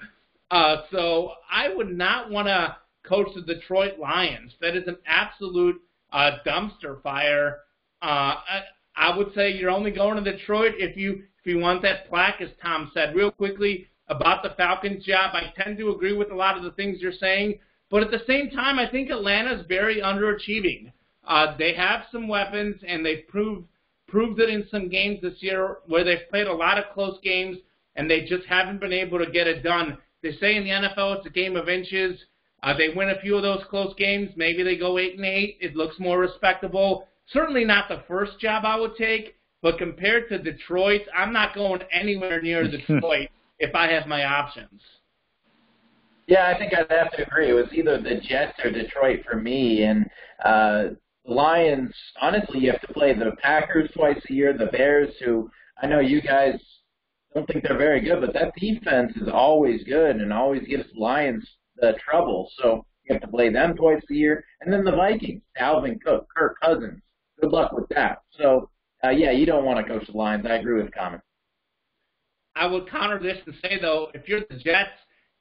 So I would not want to coach the Detroit Lions. That is an absolute dumpster fire. I would say you're only going to Detroit if you want that plaque, as Tom said. Real quickly about the Falcons job, I tend to agree with a lot of the things you're saying, but at the same time, I think Atlanta's very underachieving. They have some weapons, and they've proved it in some games this year where they've played a lot of close games, and they just haven't been able to get it done. They say in the NFL it's a game of inches. They win a few of those close games. Maybe they go 8-8. It looks more respectable. Certainly not the first job I would take, but compared to Detroit, I'm not going anywhere near Detroit if I have my options. Yeah, I think I'd have to agree. It was either the Jets or Detroit for me. And Lions, honestly, you have to play the Packers twice a year, the Bears, who I know you guys don't think they're very good, but that defense is always good and always gives Lions trouble. So you have to play them twice a year. And then the Vikings, Dalvin Cook, Kirk Cousins. Good luck with that. So, yeah, you don't want to coach the Lions. I agree with Common. I would counter this and say, though, if you're the Jets,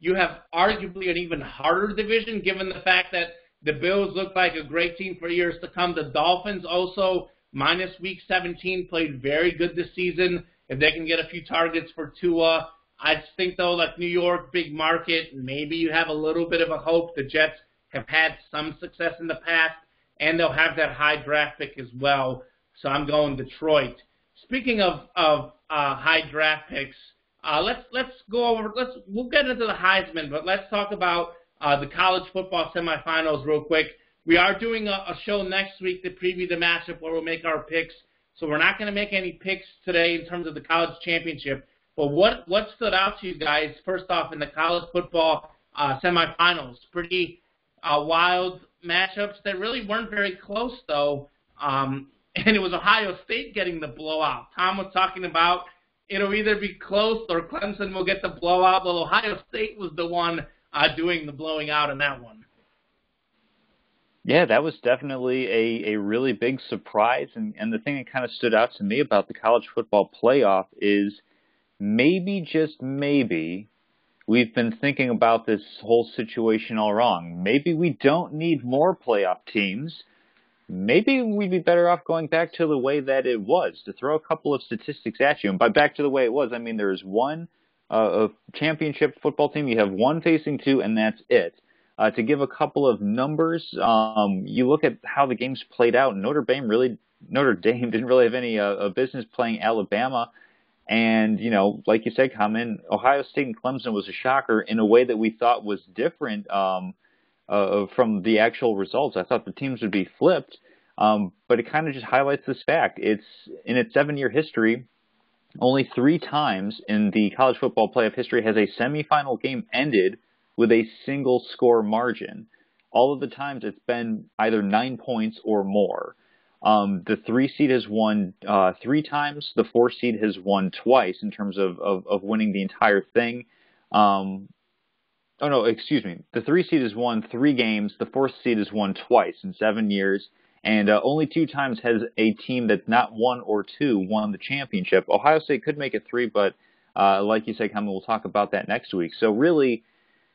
you have arguably an even harder division given the fact that the Bills look like a great team for years to come. The Dolphins also, minus Week 17, played very good this season. If they can get a few targets for Tua, I just think, though, like New York, big market, maybe you have a little bit of a hope. The Jets have had some success in the past, and they'll have that high draft pick as well. So I'm going Detroit. Speaking of high draft picks, let's go over. We'll get into the Heisman, but let's talk about the college football semifinals real quick. We are doing a show next week to preview the matchup where we'll make our picks. So we're not going to make any picks today in terms of the college championship. But what stood out to you guys, first off, in the college football semifinals? Pretty wild matchups that really weren't very close, though. And it was Ohio State getting the blowout. Tom was talking about it'll either be close or Clemson will get the blowout. Well, Ohio State was the one doing the blowing out in that one. Yeah, that was definitely a really big surprise. And the thing that kind of stood out to me about the college football playoff is maybe, just maybe, we've been thinking about this whole situation all wrong. Maybe we don't need more playoff teams. Maybe we'd be better off going back to the way that it was, to throw a couple of statistics at you. And by back to the way it was, I mean there's one a championship football team, you have one facing two, and that's it. To give a couple of numbers, you look at how the games played out. Notre Dame didn't really have any business playing Alabama. And, you know, like you said, Ohio State and Clemson was a shocker in a way that we thought was different from the actual results. I thought the teams would be flipped, but it kind of just highlights this fact. It's in its 7-year history, only 3 times in the college football playoff history has a semifinal game ended with a single score margin. All of the times it's been either 9 points or more. The 3 seed has won 3 times. The 4 seed has won twice in terms of winning the entire thing. The 3 seed has won 3 games. The 4th seed has won twice in 7 years. And only 2 times has a team that's not 1 or 2 won the championship. Ohio State could make it 3, but like you said, we'll talk about that next week. So really,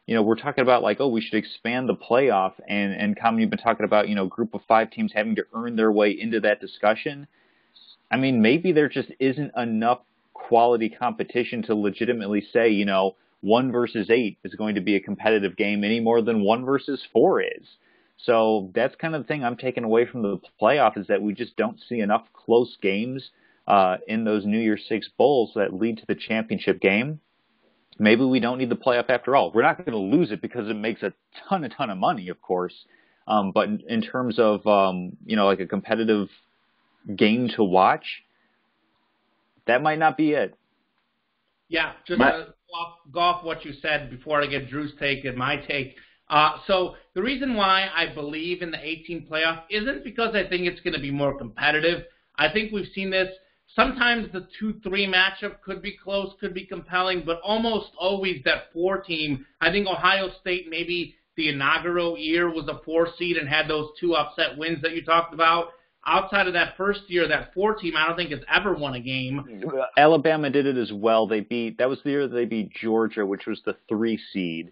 you know, we're talking about like, we should expand the playoff, and you've been talking about, group of 5 teams having to earn their way into that discussion. I mean, maybe there just isn't enough quality competition to legitimately say, 1 versus 8 is going to be a competitive game any more than 1 versus 4 is. So that's kind of the thing I'm taking away from the playoff, is that we just don't see enough close games in those New Year's Six bowls that lead to the championship game. Maybe we don't need the playoff after all. We're not going to lose it because it makes a ton of money, of course. But in terms of, like a competitive game to watch, that might not be it. Yeah, just go off what you said before I get Drew's take and my take. So the reason why I believe in the 18 playoff isn't because I think it's going to be more competitive. I think we've seen this. Sometimes the 2-3 matchup could be close, could be compelling, but almost always that 4 team. I think Ohio State, maybe the inaugural year, was a 4 seed and had those 2 upset wins that you talked about. Outside of that first year, that 4 team, I don't think has ever won a game. Alabama did it as well. That was the year that they beat Georgia, which was the 3 seed,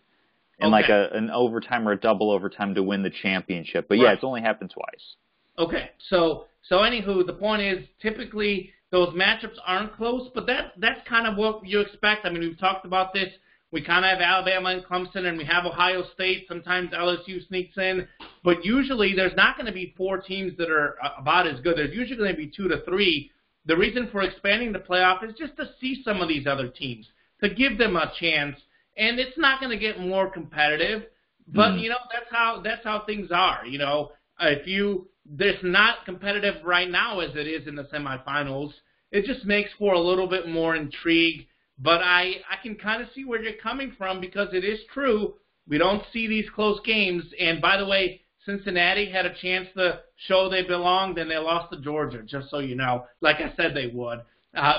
in like an overtime or a double overtime to win the championship. But yeah, it's only happened twice. Okay, so anywho, the point is typically those matchups aren't close, but that's kind of what you expect. I mean, we've talked about this. We kind of have Alabama and Clemson, and we have Ohio State. Sometimes LSU sneaks in, but usually there's not going to be 4 teams that are about as good. There's usually going to be 2 to 3. The reason for expanding the playoff is just to see some of these other teams, to give them a chance, and it's not going to get more competitive. But you know, that's how things are. You know, there's not competitive right now as it is in the semifinals. It just makes for a little bit more intrigue. But I can kind of see where you're coming from, because it is true. We don't see these close games. And by the way, Cincinnati had a chance to show they belonged, and they lost to Georgia, just so you know. Like I said they would,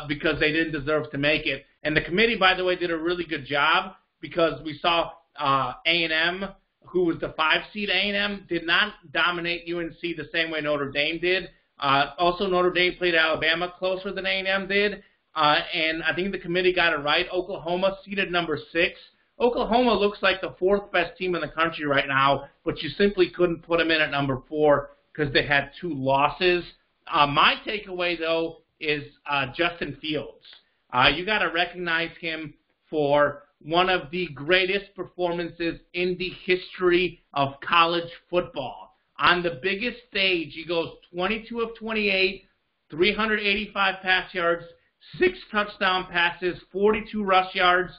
because they didn't deserve to make it. And the committee, by the way, did a really good job, because we saw A&M, who was the 5 seed. A&M did not dominate UNC the same way Notre Dame did. Also, Notre Dame played Alabama closer than A&M did. And I think the committee got it right. Oklahoma seeded number 6. Oklahoma looks like the 4th best team in the country right now, but you simply couldn't put them in at number 4 because they had 2 losses. My takeaway, though, is Justin Fields. You got to recognize him for one of the greatest performances in the history of college football. On the biggest stage, he goes 22 of 28, 385 pass yards, 6 touchdown passes, 42 rush yards.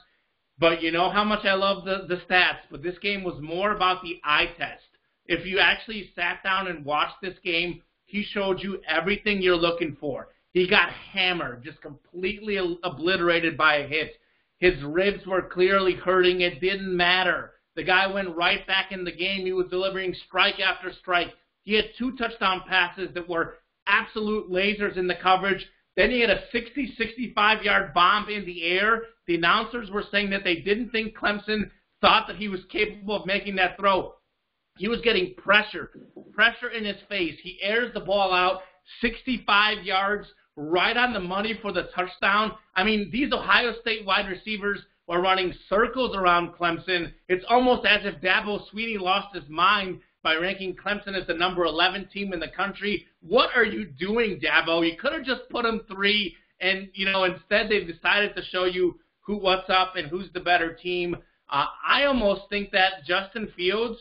But you know how much I love the stats, but this game was more about the eye test. If you actually sat down and watched this game, he showed you everything you're looking for. He got hammered, just completely obliterated by a hit. His ribs were clearly hurting. It didn't matter. The guy went right back in the game. He was delivering strike after strike. He had 2 touchdown passes that were absolute lasers in the coverage. Then he had a 60, 65-yard bomb in the air. The announcers were saying that they didn't think Clemson thought that he was capable of making that throw. He was getting pressure in his face. He airs the ball out 65 yards, right on the money for the touchdown. I mean, these Ohio State wide receivers were running circles around Clemson. It's almost as if Dabo Swinney lost his mind by ranking Clemson as the number 11 team in the country. What are you doing, Dabo? You could have just put them 3, and, you know, instead they've decided to show you what's up and who's the better team. I almost think that Justin Fields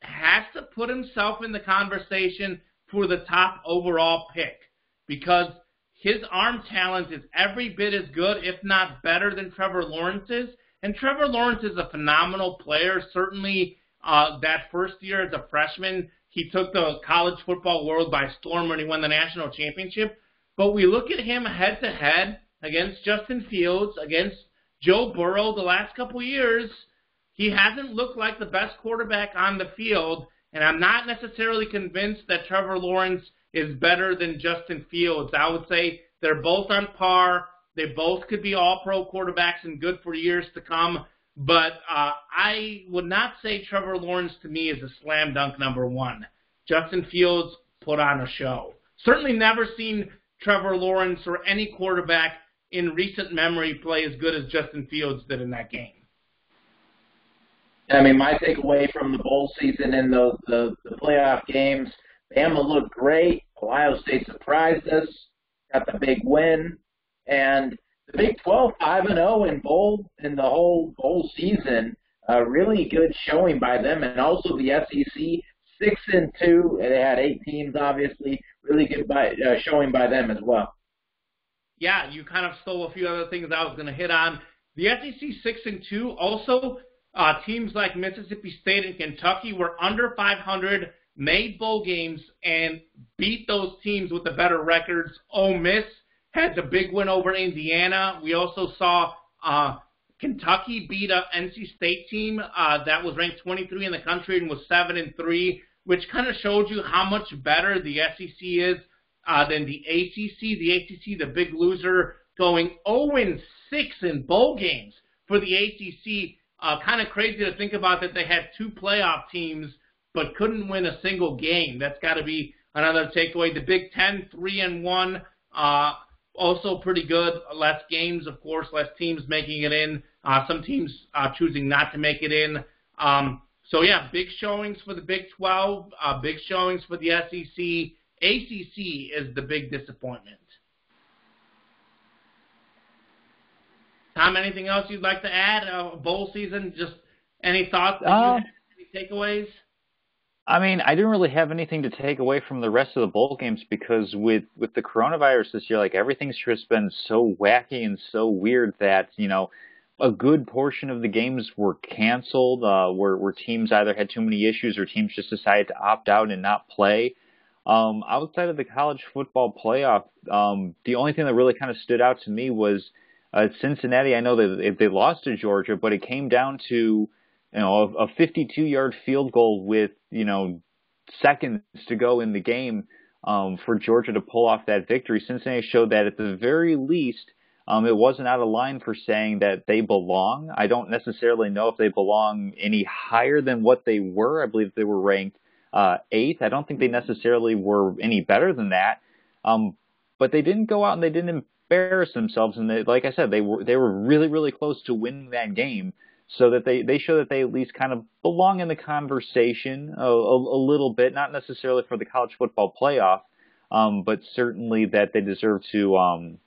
has to put himself in the conversation for the top overall pick, because his arm talent is every bit as good, if not better, than Trevor Lawrence's. And Trevor Lawrence is a phenomenal player. Certainly that first year as a freshman, he took the college football world by storm when he won the national championship. But we look at him head-to-head against Justin Fields, against Joe Burrow the last couple years. He hasn't looked like the best quarterback on the field, and I'm not necessarily convinced that Trevor Lawrence is better than Justin Fields. I would say they're both on par. They both could be all-pro quarterbacks and good for years to come. But I would not say Trevor Lawrence to me is a slam dunk number 1. Justin Fields put on a show. Certainly never seen Trevor Lawrence or any quarterback in recent memory play as good as Justin Fields did in that game. I mean, my takeaway from the bowl season and the playoff games, Bama looked great. Ohio State surprised us, got the big win. And the Big 12, 5-0 in the whole bowl season, really good showing by them. And also the SEC, 6-2. They had 8 teams, obviously. Really good showing by them as well. Yeah, you kind of stole a few other things I was going to hit on. The SEC 6-2, also teams like Mississippi State and Kentucky were under 500, made bowl games, and beat those teams with the better records. Ole Miss had the big win over Indiana. We also saw Kentucky beat a NC State team that was ranked 23 in the country and was 7-3, which kind of showed you how much better the SEC is than the ACC. The ACC, the big loser, going 0-6 in bowl games for the ACC. Kind of crazy to think about that they had 2 playoff teams but couldn't win a single game. That's got to be another takeaway. The Big Ten, 3-1, also pretty good. Less games, of course, less teams making it in. Some teams choosing not to make it in. So, yeah, big showings for the Big 12, big showings for the SEC, ACC is the big disappointment. Tom, anything else you'd like to add? Bowl season, just any thoughts that you had, any takeaways? I mean, I didn't really have anything to take away from the rest of the bowl games because with the coronavirus this year, like everything's just been so wacky and so weird that, a good portion of the games were canceled, where teams either had too many issues or teams just decided to opt out and not play. Outside of the college football playoff, the only thing that really kind of stood out to me was Cincinnati. I know that they lost to Georgia, but it came down to a 52-yard field goal with, seconds to go in the game for Georgia to pull off that victory. Cincinnati showed that at the very least, it wasn't out of line for saying that they belong. I don't necessarily know if they belong any higher than what they were. I believe they were ranked 8th. I don't think they necessarily were any better than that. But they didn't go out and they didn't embarrass themselves. And like I said, they were really, really close to winning that game. So that they show that they at least kind of belong in the conversation a little bit, not necessarily for the college football playoff, but certainly that they deserve to.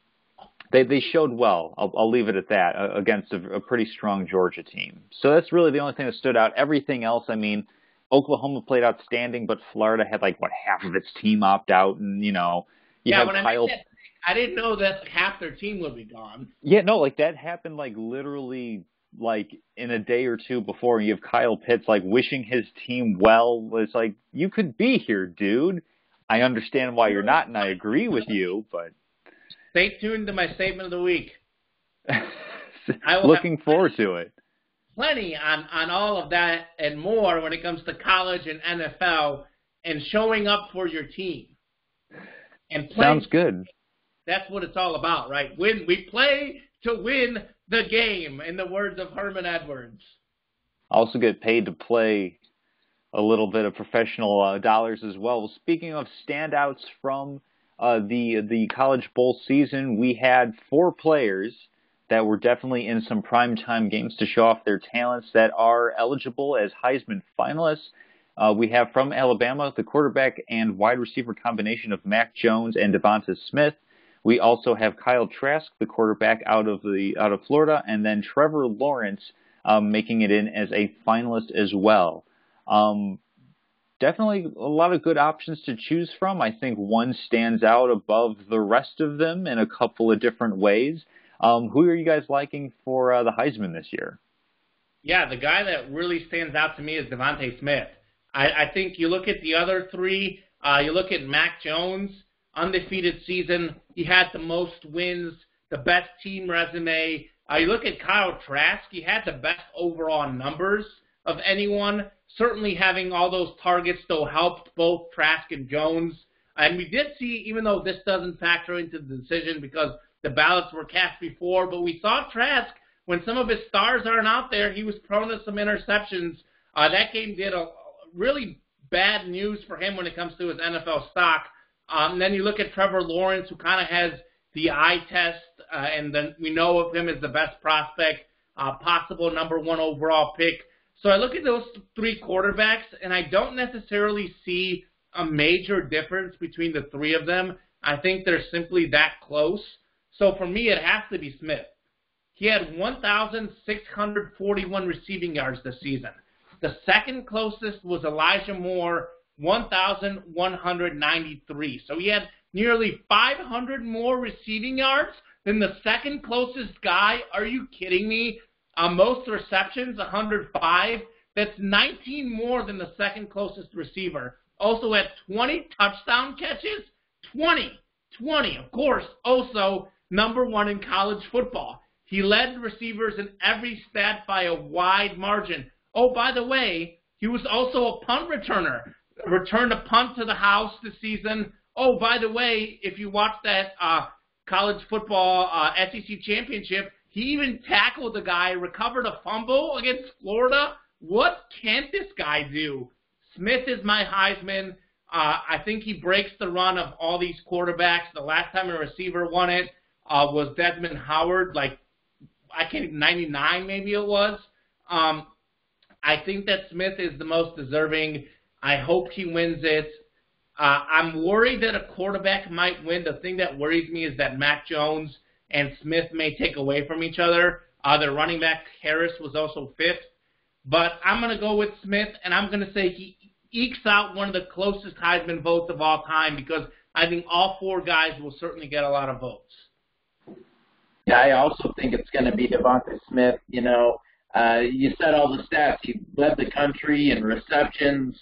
They showed well. I'll leave it at that against a pretty strong Georgia team. So that's really the only thing that stood out. Everything else, I mean, Oklahoma played outstanding, but Florida had half of its team opt out, and you had Kyle. I didn't know that half their team would be gone. Yeah, no, that happened literally. In a day or two before, you have Kyle Pitts wishing his team well. It's you could be here, dude. I understand why you're not, and I agree with you, but stay tuned to my statement of the week. Looking forward to it. Plenty on all of that and more when it comes to college and NFL and showing up for your team. And sounds good. That's what it's all about, right? We play to win the game, in the words of Herman Edwards. Also get paid to play a little bit of professional dollars as well. Speaking of standouts from the College Bowl season, we had 4 players that were definitely in some primetime games to show off their talents that are eligible as Heisman finalists. We have from Alabama the quarterback and wide receiver combination of Mac Jones and Devonta Smith. We also have Kyle Trask, the quarterback out of Florida, and then Trevor Lawrence making it in as a finalist as well. Definitely a lot of good options to choose from. I think one stands out above the rest of them in a couple of different ways. Who are you guys liking for the Heisman this year? Yeah, the guy that really stands out to me is Devonta Smith. I think you look at the other 3, you look at Mac Jones, undefeated season. He had the most wins, the best team resume. You look at Kyle Trask. He had the best overall numbers of anyone. Certainly having all those targets, though, helped both Trask and Jones. And we did see, even though this doesn't factor into the decision because the ballots were cast before, but we saw Trask, when some of his stars aren't out there, he was prone to some interceptions. That game did a really bad news for him when it comes to his NFL stock. And then you look at Trevor Lawrence, who kind of has the eye test, and then we know of him as the best prospect, possible number 1 overall pick. So I look at those 3 quarterbacks, and I don't necessarily see a major difference between the 3 of them. I think they're simply that close. So for me, it has to be Smith. He had 1,641 receiving yards this season. The second closest was Elijah Moore, 1,193. So he had nearly 500 more receiving yards than the second closest guy. Are you kidding me? Most receptions, 105. That's 19 more than the second closest receiver. Also had 20 touchdown catches. 20. Of course, also number 1 in college football. He led receivers in every stat by a wide margin. Oh, by the way, he was also a punt returner. Returned a punt to the house this season. Oh, by the way, if you watch that college football SEC championship, he even tackled the guy, recovered a fumble against Florida. What can't this guy do? Smith is my Heisman. I think he breaks the run of all these quarterbacks. The last time a receiver won it was Desmond Howard, 99 maybe it was. I think that Smith is the most deserving. I hope he wins it. I'm worried that a quarterback might win. The thing that worries me is that Mac Jones and Smith may take away from each other. Their running back, Harris, was also fifth. But I'm going to go with Smith, and I'm going to say he ekes out one of the closest Heisman votes of all time because I think all four guys will certainly get a lot of votes. Yeah, I also think it's going to be Devonta Smith. You know, you said all the stats. He led the country in receptions,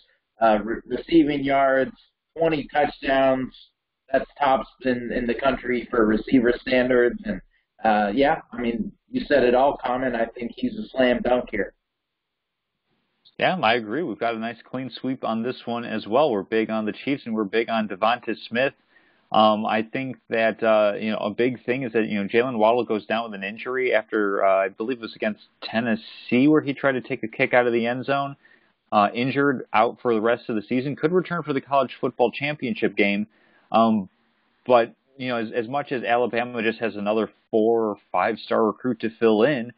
receiving yards, 20 touchdowns. That's tops in the country for receiver standards. And, yeah, I mean, you said it all, Common. I think he's a slam dunk here. Yeah, I agree. We've got a nice clean sweep on this one as well. We're big on the Chiefs, and we're big on Devonta Smith. I think that, a big thing is that, Jalen Waddle goes down with an injury after, I believe it was against Tennessee where he tried to take a kick out of the end zone. Injured, out for the rest of the season. Could return for the college football championship game. But, as much as Alabama just has another 4 or 5-star recruit to fill in,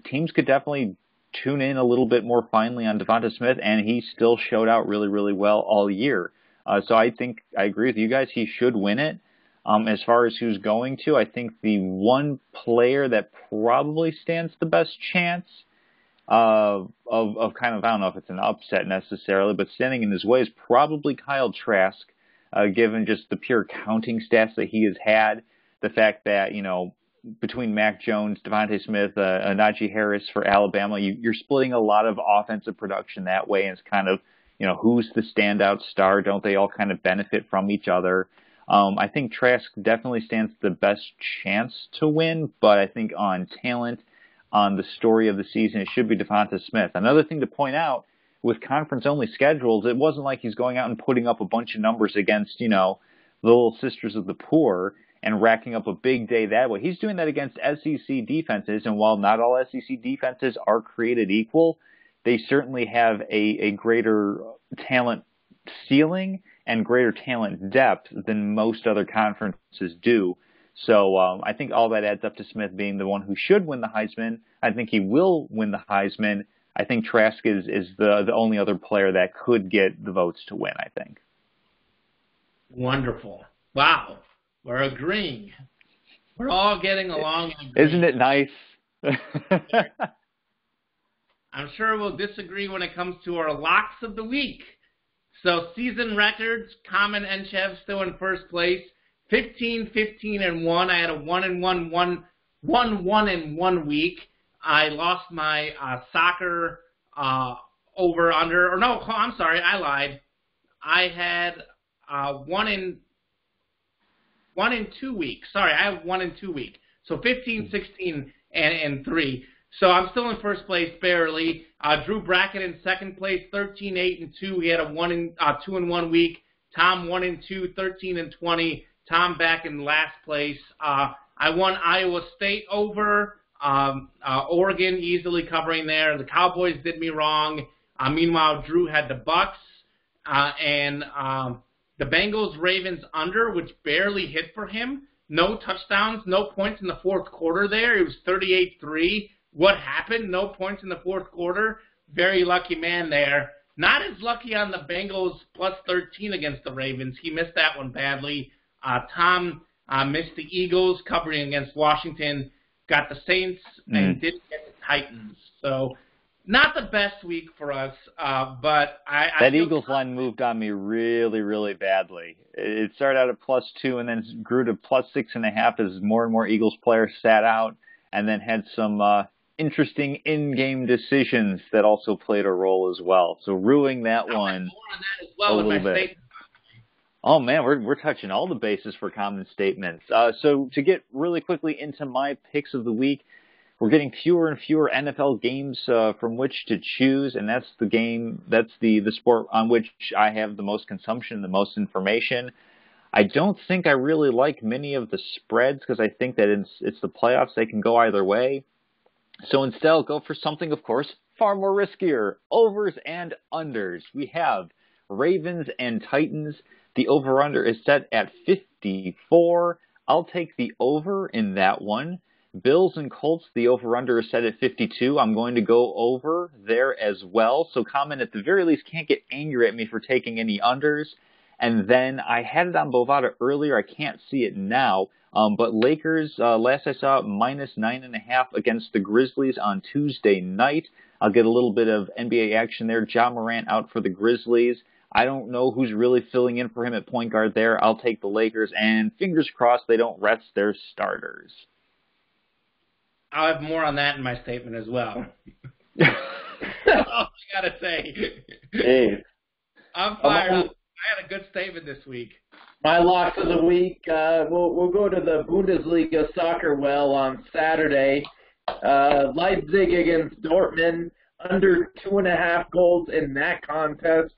teams could definitely tune in a little bit more finely on Devonta Smith, and he still showed out really, really well all year. So I think I agree with you guys. He should win it. As far as who's going to, I think the one player that probably stands the best chance of kind of, I don't know if it's an upset necessarily, but standing in his way is probably Kyle Trask, given just the pure counting stats that he has had, the fact that, between Mac Jones, Devonta Smith, Najee Harris for Alabama, you're splitting a lot of offensive production that way, and it's kind of, who's the standout star? Don't they all kind of benefit from each other? I think Trask definitely stands the best chance to win, but I think on talent, on the story of the season, it should be Devonta Smith. Another thing to point out, with conference-only schedules, it wasn't like he's going out and putting up a bunch of numbers against, the Little Sisters of the Poor and racking up a big day that way. He's doing that against SEC defenses, and while not all SEC defenses are created equal, they certainly have a greater talent ceiling and greater talent depth than most other conferences do. So I think all that adds up to Smith being the one who should win the Heisman. I think he will win the Heisman. I think Trask is the only other player that could get the votes to win, I think. Wonderful. Wow. We're agreeing. We're all getting along. Isn't it nice? I'm sure we'll disagree when it comes to our locks of the week. So season records, Common and Chev still in first place. 15-15-1. I had a 1-1 week. I lost my soccer over-under. Or no, I'm sorry, I lied. I had 1 in 2 weeks. Sorry, I have 1 in 2 week. So 15, 16, and 3. So I'm still in first place barely. Drew Brackett in second place, 13-8-2. He had a 2 in 1 week. Tom 1 in 2, 13-20. Tom back in last place. I won Iowa State over. Oregon easily covering there. The Cowboys did me wrong. Meanwhile, Drew had the Bucks and the Bengals Ravens under, which barely hit for him. No touchdowns, no points in the fourth quarter there. It was 38-3. What happened? No points in the fourth quarter. Very lucky man there. Not as lucky on the Bengals plus 13 against the Ravens. He missed that one badly. Tom missed the Eagles covering against Washington. Got the Saints and didn't get the Titans. So not the best week for us, but that Eagles line moved on me really, really badly. It started out at +2 and then grew to +6.5 as more and more Eagles players sat out, and then had some interesting in-game decisions that also played a role as well. So ruining that one more on that as well a little bit. Statement. Oh man, we're touching all the bases for common statements. So to get really quickly into my picks of the week, we're getting fewer and fewer NFL games from which to choose, and that's the sport on which I have the most consumption, the most information. I don't think I really like many of the spreads because I think that it's the playoffs. They can go either way. So instead, I'll go for something, of course, far more riskier. Overs and unders. We have Ravens and Titans. The over-under is set at 54. I'll take the over in that one. Bills and Colts, the over-under is set at 52. I'm going to go over there as well. So Common, at the very least, can't get angry at me for taking any unders. And then I had it on Bovada earlier. I can't see it now. But Lakers, last I saw, -9.5 against the Grizzlies on Tuesday night. I'll get a little bit of NBA action there. Ja Morant out for the Grizzlies. I don't know who's really filling in for him at point guard there. I'll take the Lakers, and fingers crossed they don't rest their starters. I'll have more on that in my statement as well. That's all I gotta say. Hey. I'm fired up. I had a good statement this week. My locks of the week, we'll go to the Bundesliga soccer well on Saturday. Leipzig against Dortmund, under 2.5 goals in that contest.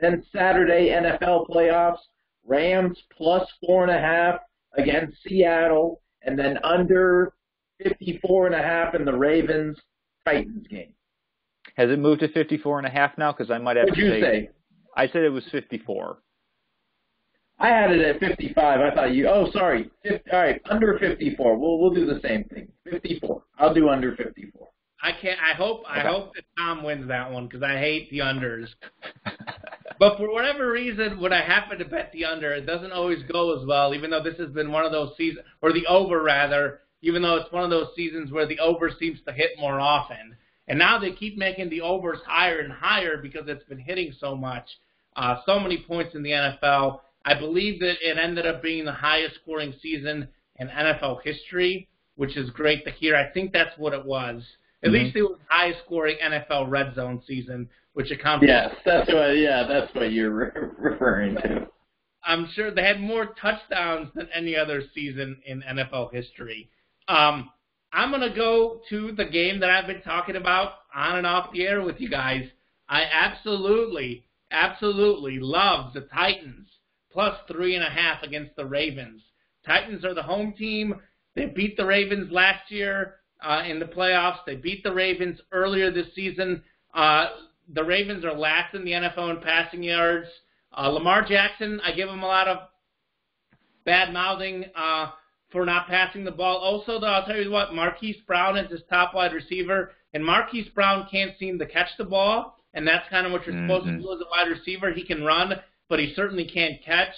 Then Saturday, NFL playoffs, Rams +4.5 against Seattle, and then under 54.5 in the Ravens-Titans game. Has it moved to 54.5 now? Because I might have What'd to you say? I said it was 54. I had it at 55. I thought you. Oh, sorry. All right, under 54. We'll do the same thing. 54. I'll do under 54. I can't. I hope that Tom wins that one because I hate the unders. But for whatever reason, when I happen to bet the under, it doesn't always go as well. Even though this has been one of those seasons, or the over rather. Even though it's one of those seasons where the over seems to hit more often. And now they keep making the overs higher and higher because it's been hitting so much. So many points in the NFL. I believe that it ended up being the highest scoring season in NFL history, which is great to hear. I think that's what it was. At least it was the highest scoring NFL red zone season, which accounts. Yes, that's what you're referring to. I'm sure they had more touchdowns than any other season in NFL history. I'm going to go to the game that I've been talking about on and off the air with you guys. I absolutely love the Titans +3.5 against the Ravens. Titans are the home team. They beat the Ravens last year in the playoffs. They beat the Ravens earlier this season. The Ravens are last in the NFL in passing yards. Lamar Jackson, I give him a lot of bad-mouthing for not passing the ball. Also, though, I'll tell you what, Marquise Brown is his top wide receiver, and Marquise Brown can't seem to catch the ball, and that's kind of what you're supposed to do as a wide receiver. He can run, but he certainly can't catch.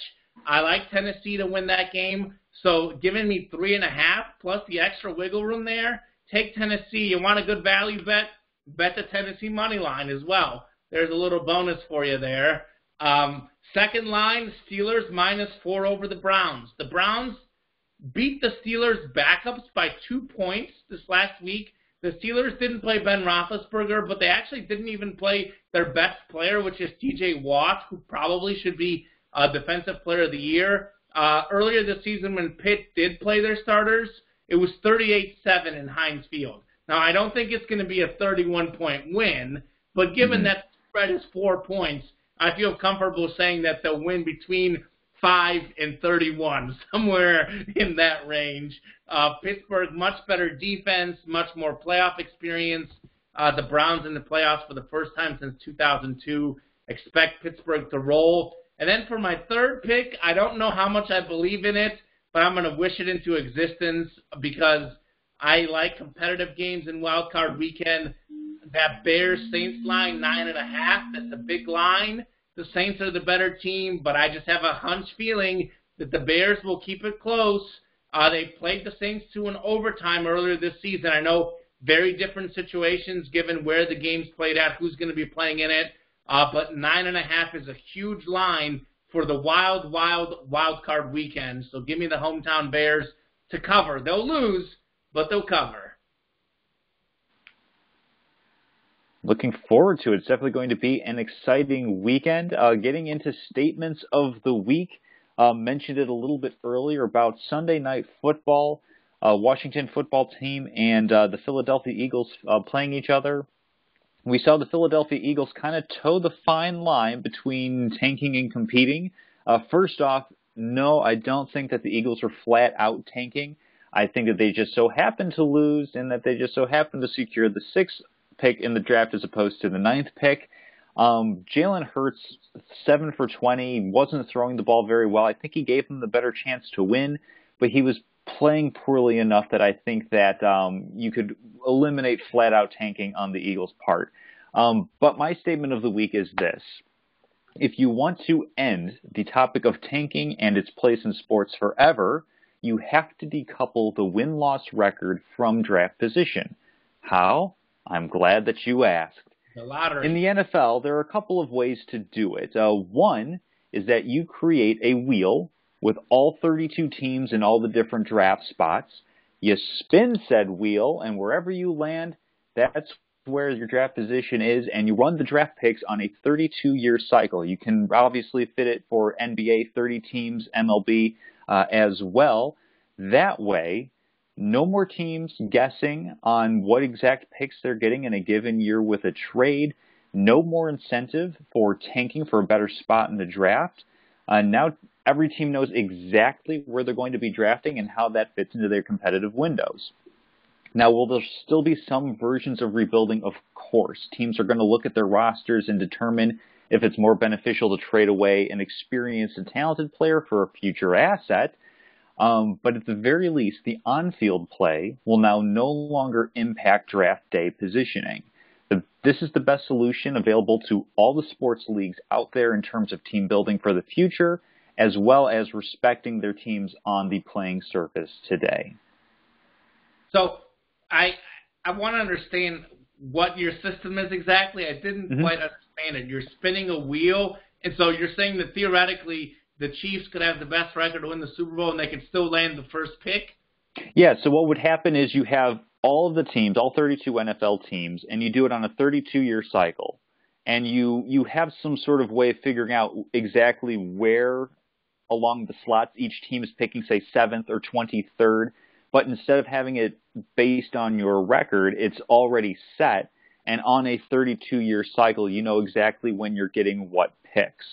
I like Tennessee to win that game, so giving me 3.5 plus the extra wiggle room there, take Tennessee. You want a good value bet? Bet the Tennessee money line as well. There's a little bonus for you there. Second line, Steelers -4 over the Browns. The Browns beat the Steelers' backups by 2 points this last week. The Steelers didn't play Ben Roethlisberger, but they actually didn't even play their best player, which is T.J. Watt, who probably should be Defensive Player of the Year. Earlier this season when Pitt did play their starters, it was 38-7 in Heinz Field. Now, I don't think it's going to be a 31-point win, but given that the spread is 4 points, I feel comfortable saying that they'll win between 5 and 31, somewhere in that range. Pittsburgh, much better defense, much more playoff experience. The Browns in the playoffs for the first time since 2002. Expect Pittsburgh to roll. And then for my third pick, I don't know how much I believe in it, but I'm going to wish it into existence because I like competitive games in Wild Card Weekend. That Bears-Saints line, 9.5, that's a big line. The Saints are the better team, but I just have a hunch feeling that the Bears will keep it close. They played the Saints to an overtime earlier this season. I know very different situations given where the game's played at, who's going to be playing in it. But 9.5 is a huge line for the wild card weekend. So give me the hometown Bears to cover. They'll lose, but they'll cover. Looking forward to it. It's definitely going to be an exciting weekend. Getting into statements of the week, mentioned it a little bit earlier about Sunday Night Football, Washington football team and the Philadelphia Eagles playing each other. We saw the Philadelphia Eagles kind of toe the fine line between tanking and competing. First off, no, I don't think that the Eagles were flat out tanking. I think that they just so happened to lose and that they just so happened to secure the 6th pick in the draft as opposed to the 9th pick. Jalen Hurts, 7 for 20, wasn't throwing the ball very well. I think he gave them the better chance to win, but he was playing poorly enough that I think that you could eliminate flat-out tanking on the Eagles' part. But my statement of the week is this. If you want to end the topic of tanking and its place in sports forever, you have to decouple the win-loss record from draft position. How? I'm glad that you asked. The lottery. In the NFL, there are a couple of ways to do it. One is that you create a wheel with all 32 teams in all the different draft spots. You spin said wheel, and wherever you land, that's where your draft position is, and you run the draft picks on a 32-year cycle. You can obviously fit it for NBA, 30 teams, MLB as well. That way, no more teams guessing on what exact picks they're getting in a given year with a trade. No more incentive for tanking for a better spot in the draft. Now every team knows exactly where they're going to be drafting and how that fits into their competitive windows. Now, will there still be some versions of rebuilding? Of course. Teams are going to look at their rosters and determine if it's more beneficial to trade away an experienced and talented player for a future asset. But at the very least, the on-field play will now no longer impact draft day positioning. This is the best solution available to all the sports leagues out there in terms of team building for the future, as well as respecting their teams on the playing surface today. So I want to understand what your system is exactly. I didn't quite understand it. You're spinning a wheel, and so you're saying that theoretically the Chiefs could have the best record to win the Super Bowl and they could still land the first pick? Yeah, so what would happen is you have all of the teams, all 32 NFL teams, and you do it on a 32-year cycle. And you have some sort of way of figuring out exactly where along the slots each team is picking, say, 7th or 23rd. But instead of having it based on your record, it's already set. And on a 32-year cycle, you know exactly when you're getting what picks.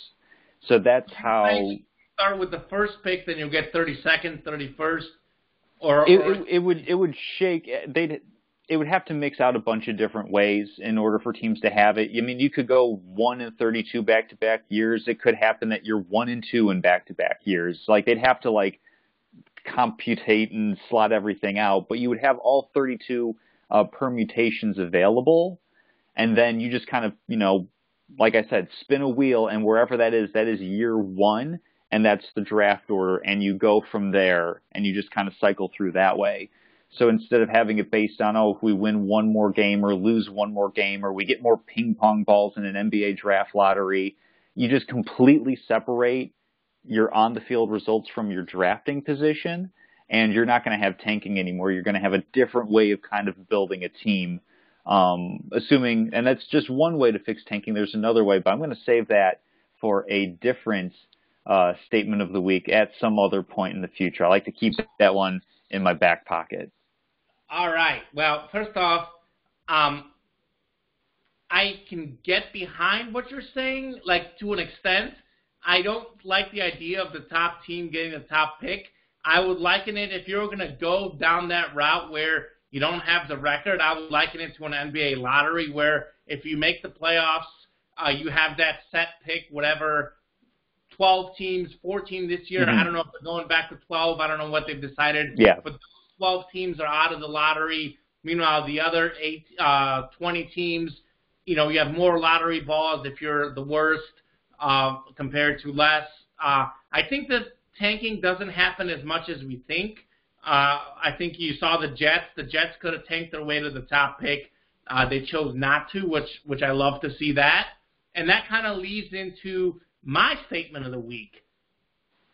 So that's how you start with the first pick, then you'll get 32nd, 31st, it would shake. It would have to mix out a bunch of different ways in order for teams to have it. I mean, you could go 1 and 32 back-to-back years. It could happen that you're 1 and 2 in back-to-back years. Like they'd have to computate and slot everything out, but you would have all 32 permutations available, and then you just kind of, like I said, spin a wheel, and wherever that is year 1, and that's the draft order, and you go from there, and you just kind of cycle through that way. So instead of having it based on, if we win one more game or lose one more game or we get more ping pong balls in an NBA draft lottery, you just completely separate your on-the-field results from your drafting position, and you're not going to have tanking anymore. You're going to have a different way of kind of building a team, assuming, and that's just one way to fix tanking. There's another way, but I'm going to save that for a different statement of the week at some other point in the future. I like to keep that one in my back pocket. All right. Well, first off, I can get behind what you're saying, to an extent. I don't like the idea of the top team getting the top pick. I would liken it, if you're going to go down that route where you don't have the record, I would liken it to an NBA lottery where if you make the playoffs, you have that set pick, whatever, 12 teams, 14 this year. I don't know if they're going back to 12. I don't know what they've decided. Yeah. But 12 teams are out of the lottery. Meanwhile, the other 20 teams, you have more lottery balls if you're the worst compared to less. I think that tanking doesn't happen as much as we think. I think you saw the Jets. The Jets could have tanked their way to the top pick. They chose not to, which I love to see that. And that kind of leads into my statement of the week.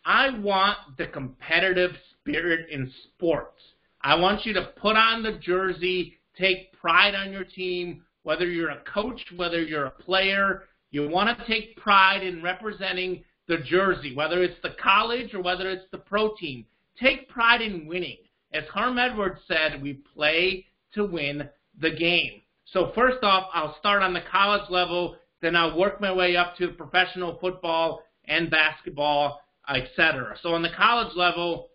I want the competitive spirit in sports. I want you to put on the jersey, take pride on your team, whether you're a coach, whether you're a player. You want to take pride in representing the jersey, whether it's the college or whether it's the pro team. Take pride in winning. As Herm Edwards said, we play to win the game. So first off, I'll start on the college level, then I'll work my way up to professional football and basketball, etc. So on the college level,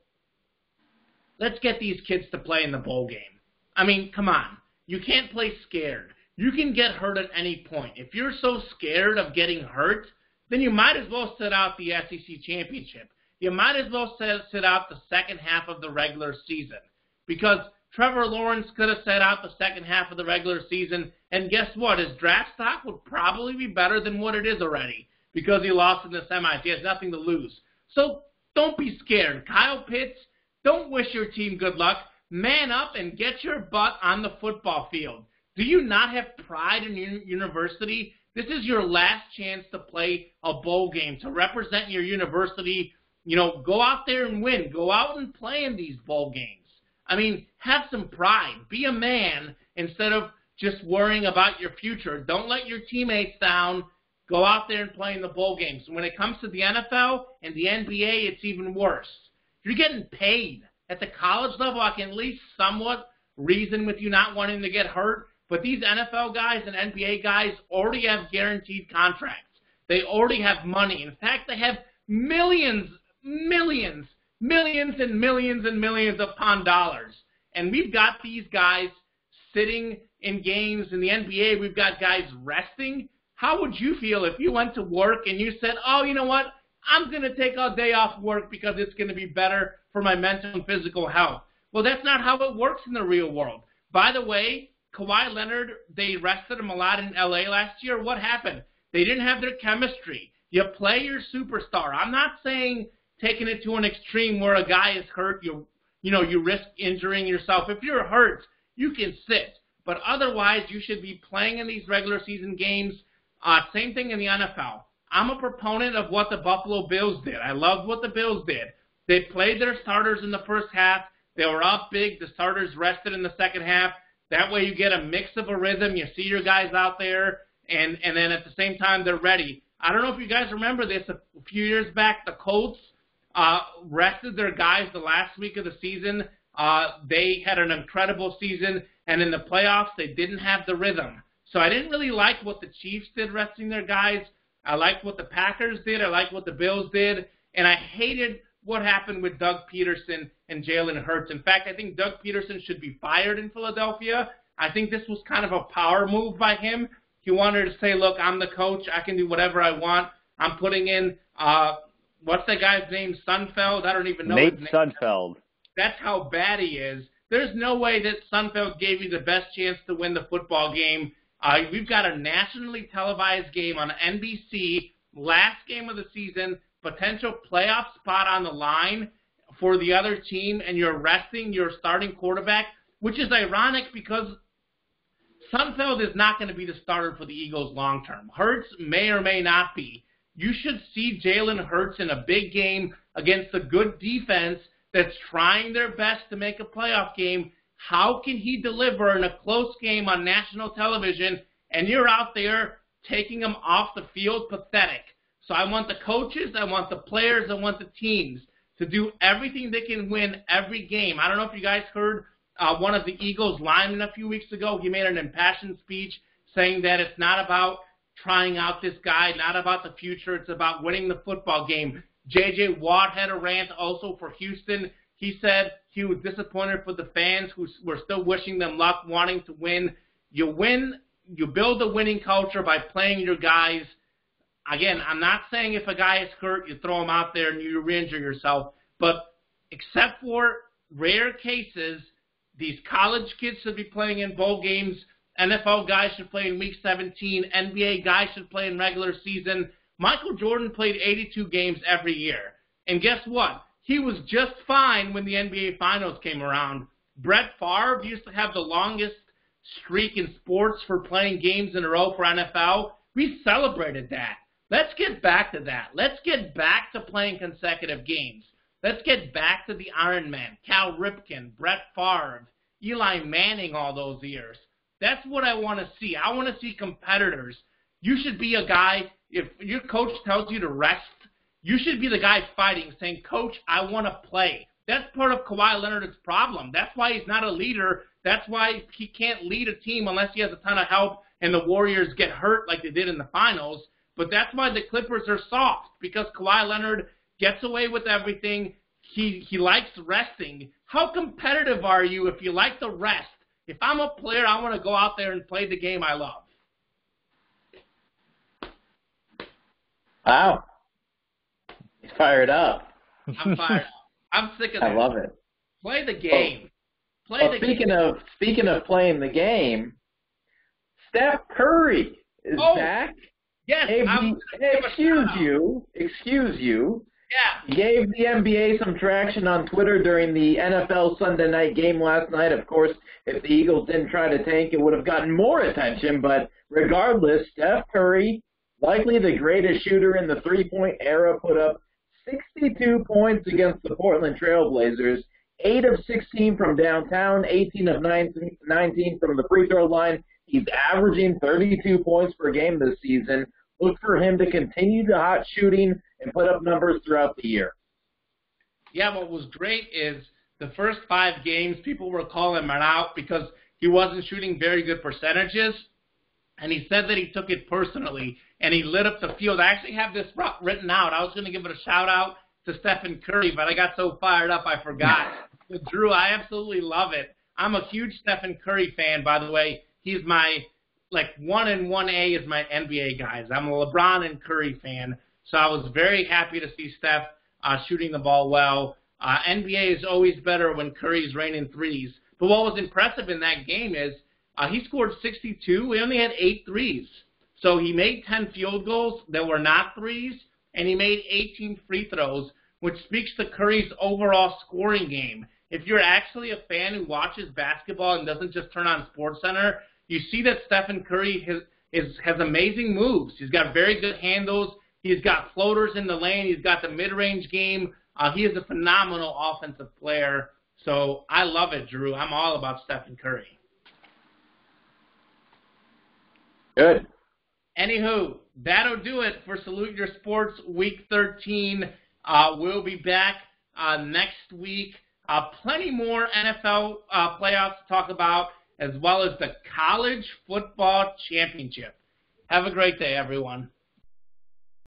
let's get these kids to play in the bowl game. I mean, come on. You can't play scared. You can get hurt at any point. If you're so scared of getting hurt, then you might as well sit out the SEC championship. You might as well sit out the second half of the regular season, because Trevor Lawrence could have sat out the second half of the regular season, and guess what? His draft stock would probably be better than what it is already, because he lost in the semis. He has nothing to lose. So don't be scared. Kyle Pitts, don't wish your team good luck. Man up and get your butt on the football field. Do you not have pride in your university? This is your last chance to play a bowl game, to represent your university. You know, go out there and win. Go out and play in these bowl games. I mean, have some pride. Be a man instead of just worrying about your future. Don't let your teammates down. Go out there and play in the bowl games. When it comes to the NFL and the NBA, it's even worse. You're getting paid. At the college level, I can at least somewhat reason with you not wanting to get hurt. But these NFL guys and NBA guys already have guaranteed contracts. They already have money. In fact, they have millions upon dollars. And we've got these guys sitting in games in the NBA. We've got guys resting. How would you feel if you went to work and you said, oh, you know what? I'm going to take a day off work because it's going to be better for my mental and physical health. Well, that's not how it works in the real world. By the way, Kawhi Leonard, they rested him a lot in L.A. last year. What happened? They didn't have their chemistry. You play your superstar. I'm not saying taking it to an extreme where a guy is hurt, you risk injuring yourself. If you're hurt, you can sit. But otherwise, you should be playing in these regular season games. Same thing in the NFL. I'm a proponent of what the Buffalo Bills did. I loved what the Bills did. They played their starters in the first half. They were up big. The starters rested in the second half. That way you get a mix of a rhythm. You see your guys out there, and then at the same time they're ready. I don't know if you guys remember this. A few years back, the Colts rested their guys the last week of the season. They had an incredible season, and in the playoffs they didn't have the rhythm. So I didn't really like what the Chiefs did resting their guys. I liked what the Packers did. I liked what the Bills did. And I hated what happened with Doug Peterson and Jalen Hurts. In fact, I think Doug Peterson should be fired in Philadelphia. I think this was kind of a power move by him. He wanted to say, look, I'm the coach. I can do whatever I want. I'm putting in, what's that guy's name, Sudfeld? I don't even know his name. Nate Sudfeld. That's how bad he is. There's no way that Sudfeld gave you the best chance to win the football game. We've got a nationally televised game on NBC, last game of the season, potential playoff spot on the line for the other team, and you're resting your starting quarterback, which is ironic because Sudfeld is not going to be the starter for the Eagles long term. Hurts may or may not be. You should see Jalen Hurts in a big game against a good defense that's trying their best to make a playoff game. How can he deliver in a close game on national television, and you're out there taking him off the field? Pathetic. So I want the coaches, I want the players, I want the teams to do everything they can win every game. I don't know if you guys heard one of the Eagles linemen a few weeks ago. He made an impassioned speech saying that it's not about trying out this guy, not about the future. It's about winning the football game. J.J. Watt had a rant also for Houston. He said he was disappointed for the fans who were still wishing them luck, wanting to win. You win, you build a winning culture by playing your guys. Again, I'm not saying if a guy is hurt, you throw him out there and you re-injure yourself. But except for rare cases, these college kids should be playing in bowl games. NFL guys should play in Week 17. NBA guys should play in regular season. Michael Jordan played 82 games every year. And guess what? He was just fine when the NBA Finals came around. Brett Favre used to have the longest streak in sports for playing games in a row for NFL. We celebrated that. Let's get back to that. Let's get back to playing consecutive games. Let's get back to the Iron Man, Cal Ripken, Brett Favre, Eli Manning all those years. That's what I want to see. I want to see competitors. You should be a guy, if your coach tells you to rest, you should be the guy fighting, saying, Coach, I want to play. That's part of Kawhi Leonard's problem. That's why he's not a leader. That's why he can't lead a team unless he has a ton of help and the Warriors get hurt like they did in the finals. But that's why the Clippers are soft, because Kawhi Leonard gets away with everything. He likes resting. How competitive are you if you like to rest? If I'm a player, I want to go out there and play the game I love. Wow. He's fired up. I'm fired up. I'm sick of that. I love it. Play the game. Speaking of playing the game, Steph Curry is back. Yes, excuse you. Yeah. Gave the NBA some traction on Twitter during the NFL Sunday night game last night. Of course, if the Eagles didn't try to tank, it would have gotten more attention. But regardless, Steph Curry, likely the greatest shooter in the three-point era, put up 62 points against the Portland Trail Blazers, 8 of 16 from downtown, 18 of 19 from the free throw line. He's averaging 32 points per game this season. Look for him to continue the hot shooting and put up numbers throughout the year. Yeah, what was great is the first 5 games, people were calling him out because he wasn't shooting very good percentages, and he said that he took it personally, and he lit up the field. I actually have this written out. I was going to give it a shout-out to Stephen Curry, but I got so fired up I forgot. But Drew, I absolutely love it. I'm a huge Stephen Curry fan, by the way. He's my, 1 and 1A is my NBA guys. I'm a LeBron and Curry fan. So I was very happy to see Steph shooting the ball well. NBA is always better when Curry's raining threes. But what was impressive in that game is he scored 62. We only had 8 threes. So he made 10 field goals that were not threes, and he made 18 free throws, which speaks to Curry's overall scoring game. If you're actually a fan who watches basketball and doesn't just turn on SportsCenter, you see that Stephen Curry has amazing moves. He's got very good handles. He's got floaters in the lane. He's got the mid-range game. He is a phenomenal offensive player. So I love it, Drew. I'm all about Stephen Curry. Good. Anywho, that'll do it for Salute Your Sports Week 13. We'll be back next week. Plenty more NFL playoffs to talk about, as well as the College Football Championship. Have a great day, everyone.